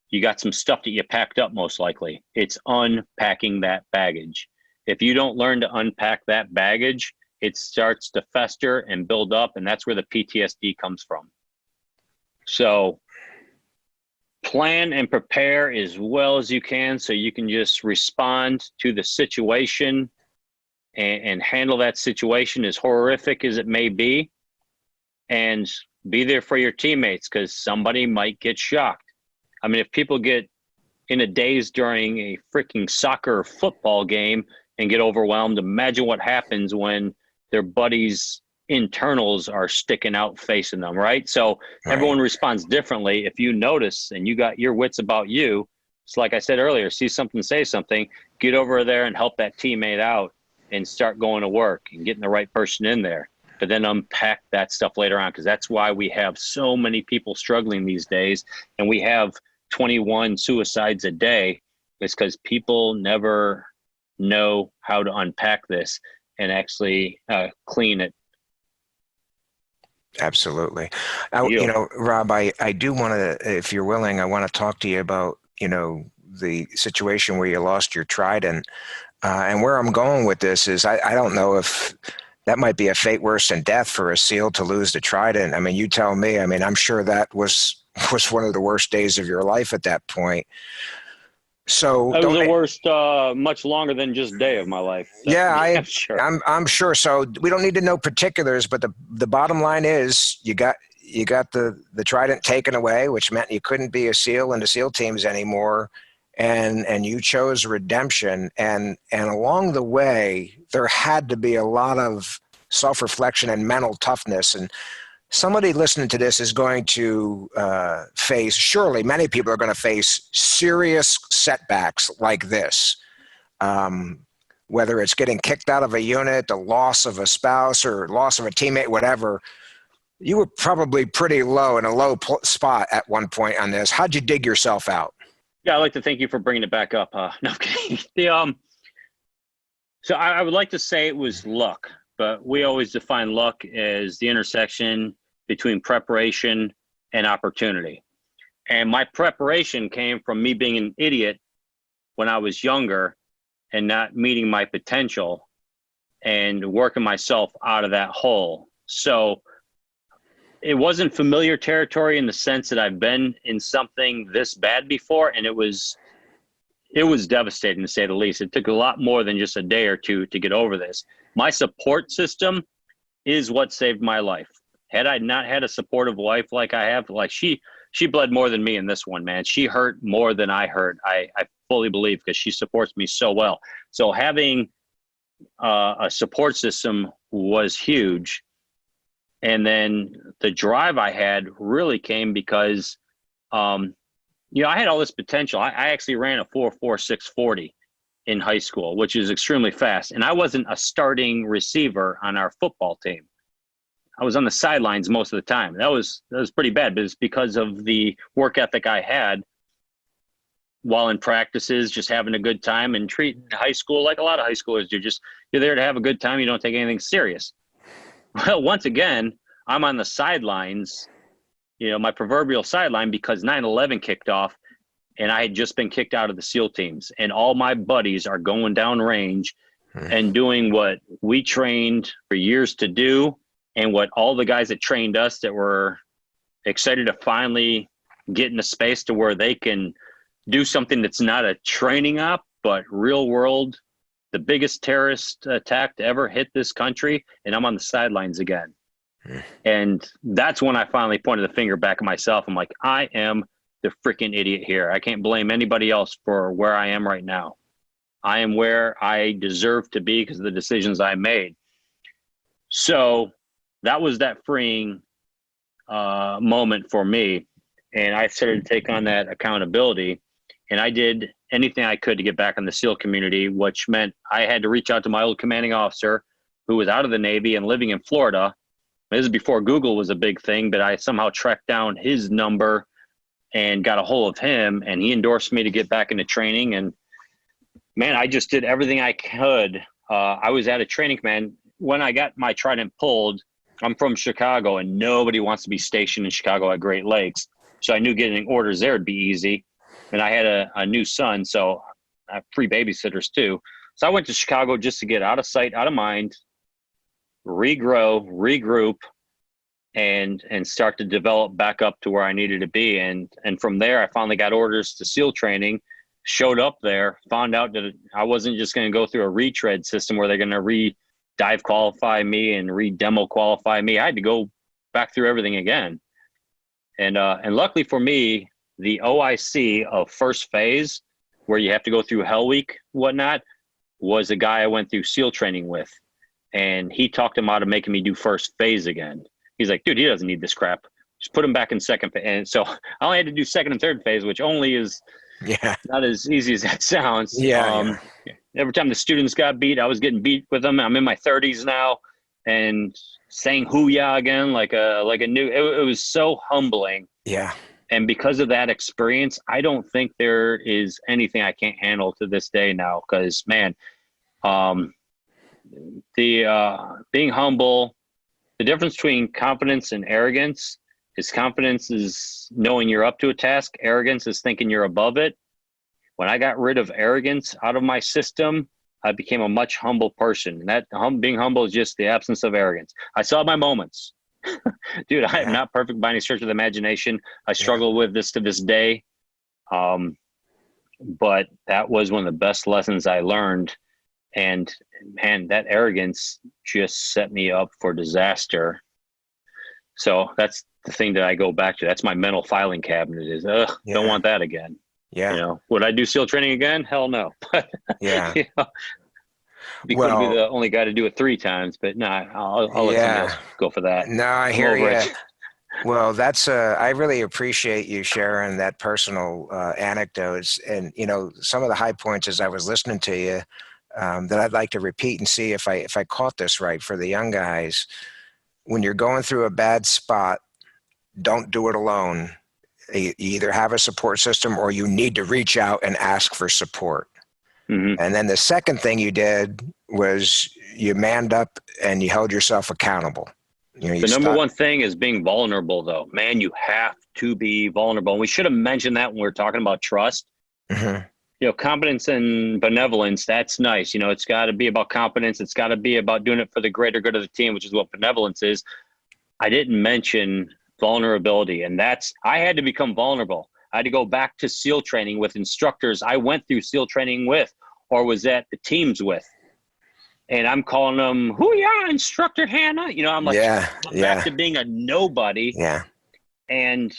you got some stuff that you packed up, most likely. It's unpacking that baggage. If you don't learn to unpack that baggage, it starts to fester and build up, and that's where the PTSD comes from. So plan and prepare as well as you can so you can just respond to the situation and handle that situation, as horrific as it may be, and be there for your teammates, because somebody might get shocked. I mean, if people get in a daze during a freaking soccer football game and get overwhelmed, imagine what happens when their buddies' internals are sticking out facing them, right? So everyone responds differently. If you notice and you got your wits about you, it's like I said earlier, see something, say something, get over there and help that teammate out and start going to work and getting the right person in there. But then unpack that stuff later on, because that's why we have so many people struggling these days, and we have 21 suicides a day. It's because people never know how to unpack this and actually clean it. Absolutely. Rob, I do want to, if you're willing, I want to talk to you about, the situation where you lost your Trident. And where I'm going with this is I don't know if that might be a fate worse than death for a SEAL to lose the Trident. I mean, you tell me. I mean, I'm sure that was one of the worst days of your life at that point. So that was the worst, much longer than just day of my life. Yeah, sure. I'm sure. So we don't need to know particulars, but the bottom line is you got the Trident taken away, which meant you couldn't be a SEAL in the SEAL teams anymore. And you chose redemption, and along the way there had to be a lot of self-reflection and mental toughness. And somebody listening to this is going to face, surely many people are going to face serious setbacks like this, whether it's getting kicked out of a unit, the loss of a spouse, or loss of a teammate, whatever. You were probably pretty low, in a low spot at one point on this. How'd you dig yourself out? Yeah, I'd like to thank you for bringing it back up. No, I'm kidding. So I would like to say it was luck, but we always define luck as the intersection between preparation and opportunity. And my preparation came from me being an idiot when I was younger and not meeting my potential and working myself out of that hole. So it wasn't familiar territory in the sense that I've been in something this bad before, and it was devastating to say the least. It took a lot more than just a day or two to get over this. My support system is what saved my life. Had I not had a supportive wife like I have, like she bled more than me in this one, man. She hurt more than I hurt. I fully believe, because she supports me so well. So having a support system was huge. And then the drive I had really came because, I had all this potential. I actually ran a 4.4640 in high school, which is extremely fast. And I wasn't a starting receiver on our football team. I was on the sidelines most of the time. That was pretty bad, but it's because of the work ethic I had while in practices, just having a good time and treating high school like a lot of high schoolers do. You're there to have a good time. You don't take anything serious. Well, once again, I'm on the sidelines, my proverbial sideline, because 9/11 kicked off and I had just been kicked out of the SEAL teams, and all my buddies are going down range and doing what we trained for years to do, and what all the guys that trained us that were excited to finally get in a space to where they can do something that's not a training op, but real world, the biggest terrorist attack to ever hit this country, and I'm on the sidelines again. And that's when I finally pointed the finger back at myself. I'm like, I am the freaking idiot here. I can't blame anybody else for where I am right now. I am where I deserve to be because of the decisions I made. So that was that freeing moment for me. And I started to take on that accountability. And I did anything I could to get back in the SEAL community, which meant I had to reach out to my old commanding officer who was out of the Navy and living in Florida. This is before Google was a big thing, but I somehow tracked down his number and got a hold of him, and he endorsed me to get back into training. And man, I just did everything I could. I was at a training command. When I got my Trident pulled, I'm from Chicago, and nobody wants to be stationed in Chicago at Great Lakes. So I knew getting orders there would be easy. And I had a new son, so I have 3 babysitters too. So I went to Chicago just to get out of sight, out of mind, regrow, regroup, and start to develop back up to where I needed to be. And from there, I finally got orders to SEAL training, showed up there, found out that I wasn't just going to go through a retread system where they're going to re-dive qualify me and re-demo qualify me. I had to go back through everything again. And luckily for me, the OIC of first phase, where you have to go through Hell Week, whatnot, was a guy I went through SEAL training with. And he talked him out of making me do first phase again. He's like, dude, he doesn't need this crap. Just put him back in second phase. And so I only had to do second and third phase, which only is not as easy as that sounds. Every time the students got beat, I was getting beat with them. I'm in my 30s now and saying hoo-yah again, like a new, it was so humbling. Yeah. And because of that experience, I don't think there is anything I can't handle to this day now. Because, man, being humble, the difference between confidence and arrogance is confidence is knowing you're up to a task. Arrogance is thinking you're above it. When I got rid of arrogance out of my system, I became a much humble person. And that being humble is just the absence of arrogance. I saw my moments. Dude, I am not perfect by any stretch of the imagination. I struggle with this to this day. But that was one of the best lessons I learned. And man, that arrogance just set me up for disaster. So that's the thing that I go back to. That's my mental filing cabinet is, don't want that again. Yeah. Would I do SEAL training again? Hell no. Be cool to be the only guy to do it 3 times, but I'll let somebody else go for that. No, I hear you. Well, that's I really appreciate you sharing that personal anecdotes, and some of the high points as I was listening to you that I'd like to repeat and see if I caught this right for the young guys. When you're going through a bad spot, don't do it alone. You either have a support system or you need to reach out and ask for support. Mm-hmm. And then the second thing you did was you manned up and you held yourself accountable. The number one thing is being vulnerable, though. Man, you have to be vulnerable. And we should have mentioned that when we were talking about trust. Mm-hmm. Competence and benevolence, that's nice. It's got to be about competence. It's got to be about doing it for the greater good of the team, which is what benevolence is. I didn't mention vulnerability, and I had to become vulnerable. I had to go back to SEAL training with instructors I went through SEAL training with or was at the teams with. And I'm calling them, "Who ya, Instructor Hannah?" I'm like, back to being a nobody. Yeah. And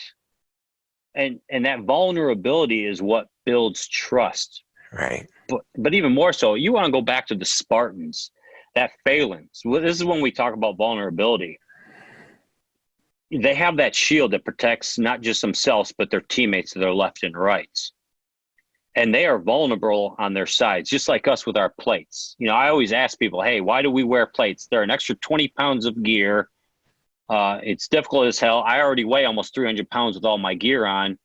that vulnerability is what builds trust. Right. But even more so, you want to go back to the Spartans, that phalanx. Well, this is when we talk about vulnerability. They have that shield that protects not just themselves, but their teammates to their left and right. And they are vulnerable on their sides, just like us with our plates. I always ask people, hey, why do we wear plates? They're an extra 20 pounds of gear. It's difficult as hell. I already weigh almost 300 pounds with all my gear on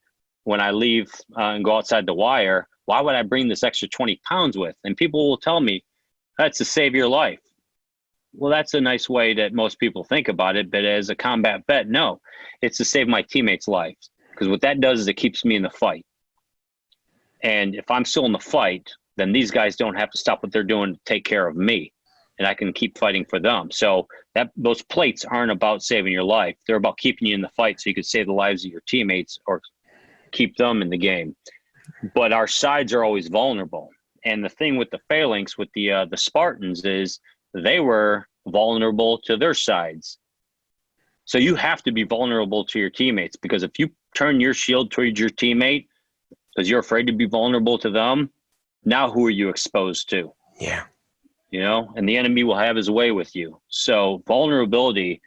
when I leave and go outside the wire. Why would I bring this extra 20 pounds with? And people will tell me, that's to save your life. Well, that's a nice way that most people think about it. But as a combat vet, no, it's to save my teammates' lives. Because what that does is it keeps me in the fight. And if I'm still in the fight, then these guys don't have to stop what they're doing to take care of me. And I can keep fighting for them. So those plates aren't about saving your life. They're about keeping you in the fight so you can save the lives of your teammates or keep them in the game. But our sides are always vulnerable. And the thing with the phalanx, with the Spartans, is they were vulnerable to their sides. So you have to be vulnerable to your teammates, because if you turn your shield towards your teammate because you're afraid to be vulnerable to them, now who are you exposed to? Yeah. And the enemy will have his way with you. So vulnerability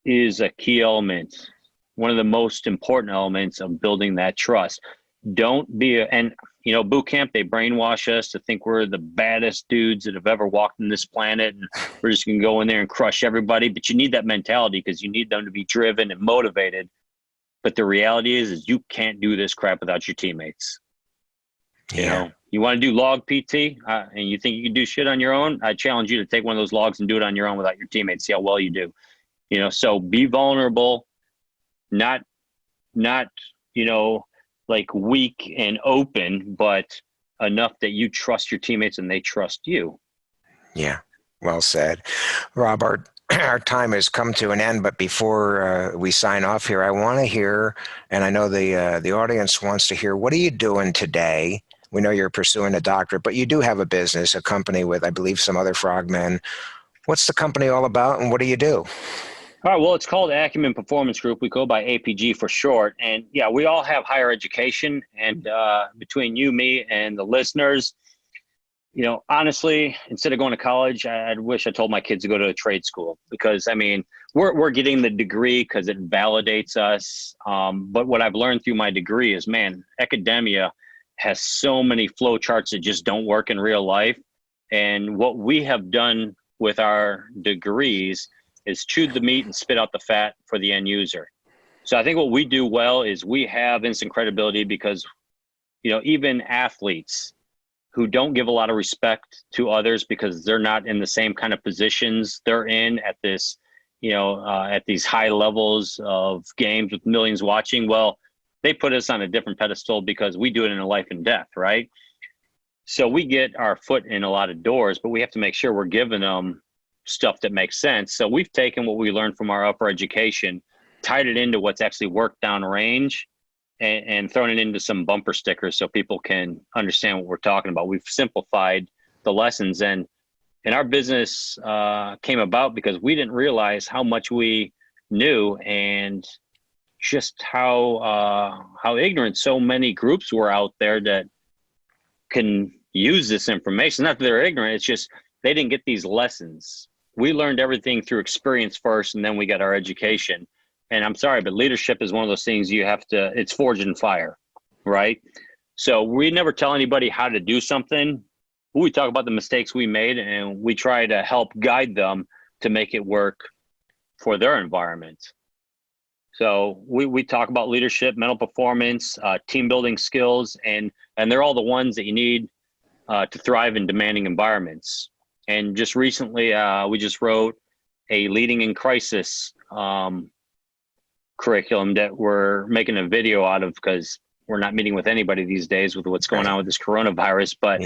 is a key element, one of the most important elements of building that trust. Don't be boot camp, they brainwash us to think we're the baddest dudes that have ever walked on this planet, and we're just going to go in there and crush everybody. But you need that mentality because you need them to be driven and motivated. But the reality is you can't do this crap without your teammates. You want to do log PT and you think you can do shit on your own, I challenge you to take one of those logs and do it on your own without your teammates. See how well you do. So be vulnerable, not like weak and open, but enough that you trust your teammates and they trust you. Yeah. Well said. Rob, our time has come to an end, but before we sign off here, I want to hear, and I know the audience wants to hear, what are you doing today? We know you're pursuing a doctorate, but you do have a business, a company with, I believe, some other frogmen. What's the company all about, and what do you do? All right, well, it's called Acumen Performance Group. We go by APG for short. And yeah, we all have higher education. And between you, me, and the listeners, honestly, instead of going to college, I wish I told my kids to go to a trade school, because we're getting the degree because it validates us. But what I've learned through my degree is, academia has so many flow charts that just don't work in real life. And what we have done with our degrees is chewed the meat and spit out the fat for the end user. So I think what we do well is we have instant credibility because, even athletes who don't give a lot of respect to others because they're not in the same kind of positions they're in at this, at these high levels of games with millions watching, well, they put us on a different pedestal because we do it in a life and death, right? So we get our foot in a lot of doors, but we have to make sure we're giving them stuff that makes sense. So we've taken what we learned from our upper education, tied it into what's actually worked downrange, and thrown it into some bumper stickers so people can understand what we're talking about. We've simplified the lessons, and our business came about because we didn't realize how much we knew and just how ignorant so many groups were out there that can use this information. Not that they're ignorant, it's just they didn't get these lessons. We learned everything through experience first, and then we got our education. And I'm sorry, but leadership is one of those things it's forged in fire, right? So we never tell anybody how to do something. We talk about the mistakes we made, and we try to help guide them to make it work for their environment. So we talk about leadership, mental performance, team building skills, and they're all the ones that you need to thrive in demanding environments. And just recently, we just wrote a leading in crisis curriculum that we're making a video out of because we're not meeting with anybody these days with what's going on with this coronavirus, but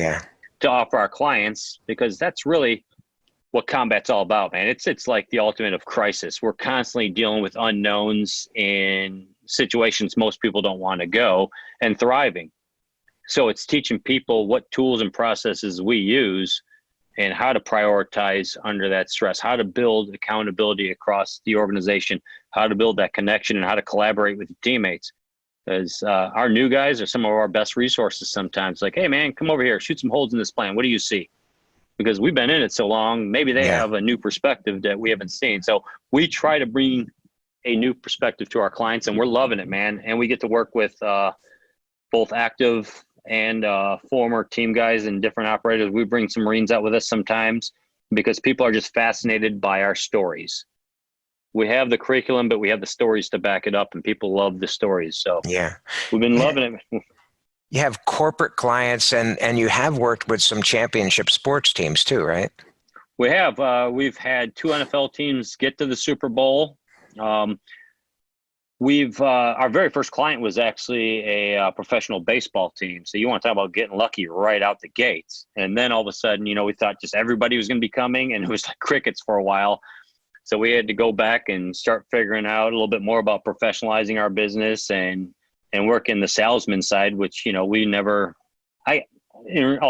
to offer our clients, because that's really what combat's all about, man. It's like the ultimate of crisis. We're constantly dealing with unknowns in situations most people don't want to go, and thriving. So it's teaching people what tools and processes we use and how to prioritize under that stress, how to build accountability across the organization, how to build that connection, and how to collaborate with your teammates. Because our new guys are some of our best resources sometimes. Like, hey, man, come over here, shoot some holes in this plan. What do you see? Because we've been in it so long, maybe they have a new perspective that we haven't seen. So we try to bring a new perspective to our clients, and we're loving it, man. And we get to work with both active and former team guys and different operators. We bring some Marines out with us sometimes because people are just fascinated by our stories. We have the curriculum, but we have the stories to back it up, and people love the stories. So we've been loving it. You have corporate clients, and you have worked with some championship sports teams too, right? We have. We've had 2 NFL teams get to the Super Bowl. Our very first client was actually a professional baseball team. So you want to talk about getting lucky right out the gates. And then all of a sudden, we thought just everybody was going to be coming, and it was like crickets for a while. So we had to go back and start figuring out a little bit more about professionalizing our business and work in the salesman side, which, in all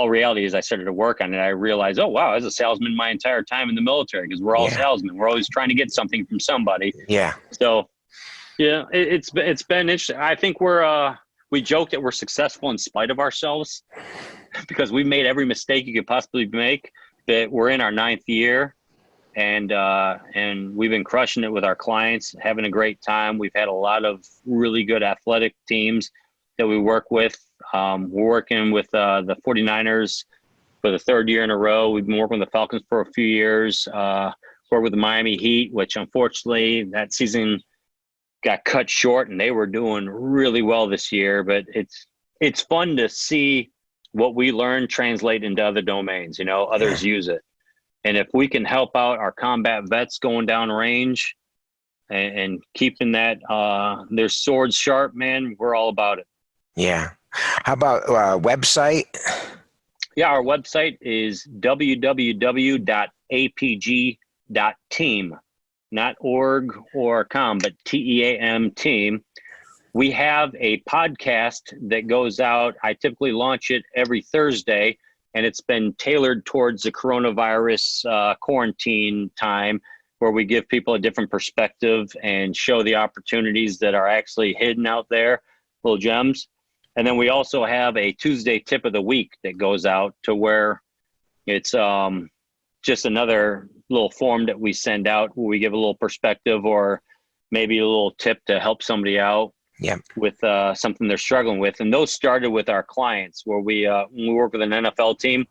reality, as I started to work on it, I realized, oh, wow, I was a salesman my entire time in the military, because we're all salesmen. We're always trying to get something from somebody. Yeah. So, it's been interesting. I think we joke that we're successful in spite of ourselves, because we made every mistake you could possibly make, that we're in our 9th year. And we've been crushing it with our clients, having a great time. We've had a lot of really good athletic teams that we work with. We're working with the 49ers for the 3rd year in a row. We've been working with the Falcons for a few years. Worked with the Miami Heat, which unfortunately that season got cut short, and they were doing really well this year. But it's fun to see what we learn translate into other domains. Others use it. And if we can help out our combat vets going down range and keeping that their swords sharp, man, we're all about it. Yeah. How about website? Yeah, our website is www.apg.team, not org or com, but TEAM team. We have a podcast that goes out. I typically launch it every Thursday, and it's been tailored towards the coronavirus quarantine time, where we give people a different perspective and show the opportunities that are actually hidden out there, little gems. And then we also have a Tuesday tip of the week that goes out, to where it's just another little form that we send out, where we give a little perspective or maybe a little tip to help somebody out with something they're struggling with. And those started with our clients, where when we work with an NFL team,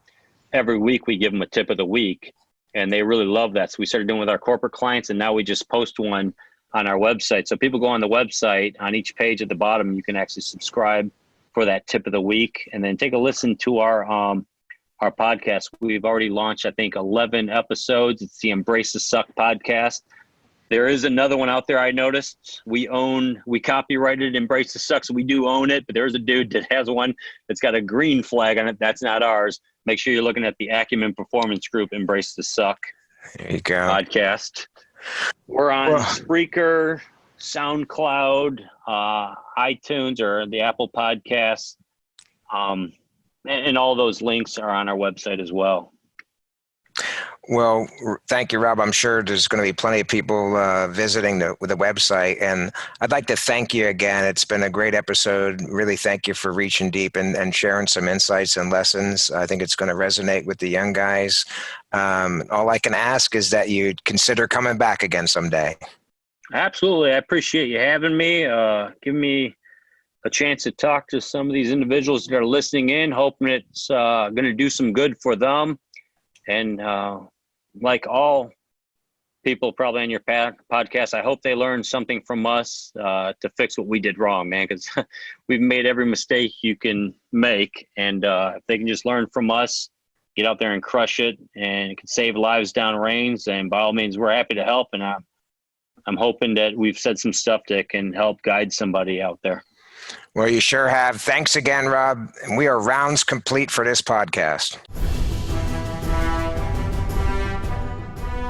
every week we give them a tip of the week, and they really love that. So we started doing with our corporate clients, and now we just post one on our website. So people go on the website, on each page at the bottom, you can actually subscribe for that tip of the week, and then take a listen to our podcast. We've already launched, I think, 11 episodes. It's the Embrace the Suck podcast. There is another one out there I noticed. We copyrighted Embrace the Suck, so we do own it, but there's a dude that has one that's got a green flag on it. That's not ours. Make sure you're looking at the Acumen Performance Group Embrace the Suck There you go. podcast. We're on Spreaker, SoundCloud, iTunes, or the Apple Podcasts. And all those links are on our website as well. Well, thank you, Rob. I'm sure there's going to be plenty of people visiting the website. And I'd like to thank you again. It's been a great episode. Really thank you for reaching deep and sharing some insights and lessons. I think it's going to resonate with the young guys. All I can ask is that you consider coming back again someday. Absolutely. I appreciate you having me, giving me a chance to talk to some of these individuals that are listening in, hoping it's going to do some good for them. And like all people probably on your podcast, I hope they learn something from us to fix what we did wrong, man, because we've made every mistake you can make. And if they can just learn from us, get out there and crush it, and it can save lives downrange, and by all means, we're happy to help. And I'm hoping that we've said some stuff that can help guide somebody out there. Well, you sure have. Thanks again, Rob. And we are rounds complete for this podcast.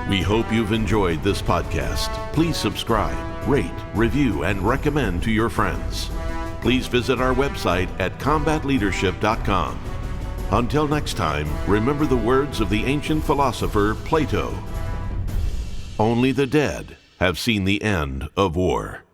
We hope you've enjoyed this podcast. Please subscribe, rate, review, and recommend to your friends. Please visit our website at combatleadership.com. Until next time, remember the words of the ancient philosopher Plato. Only the dead have seen the end of war.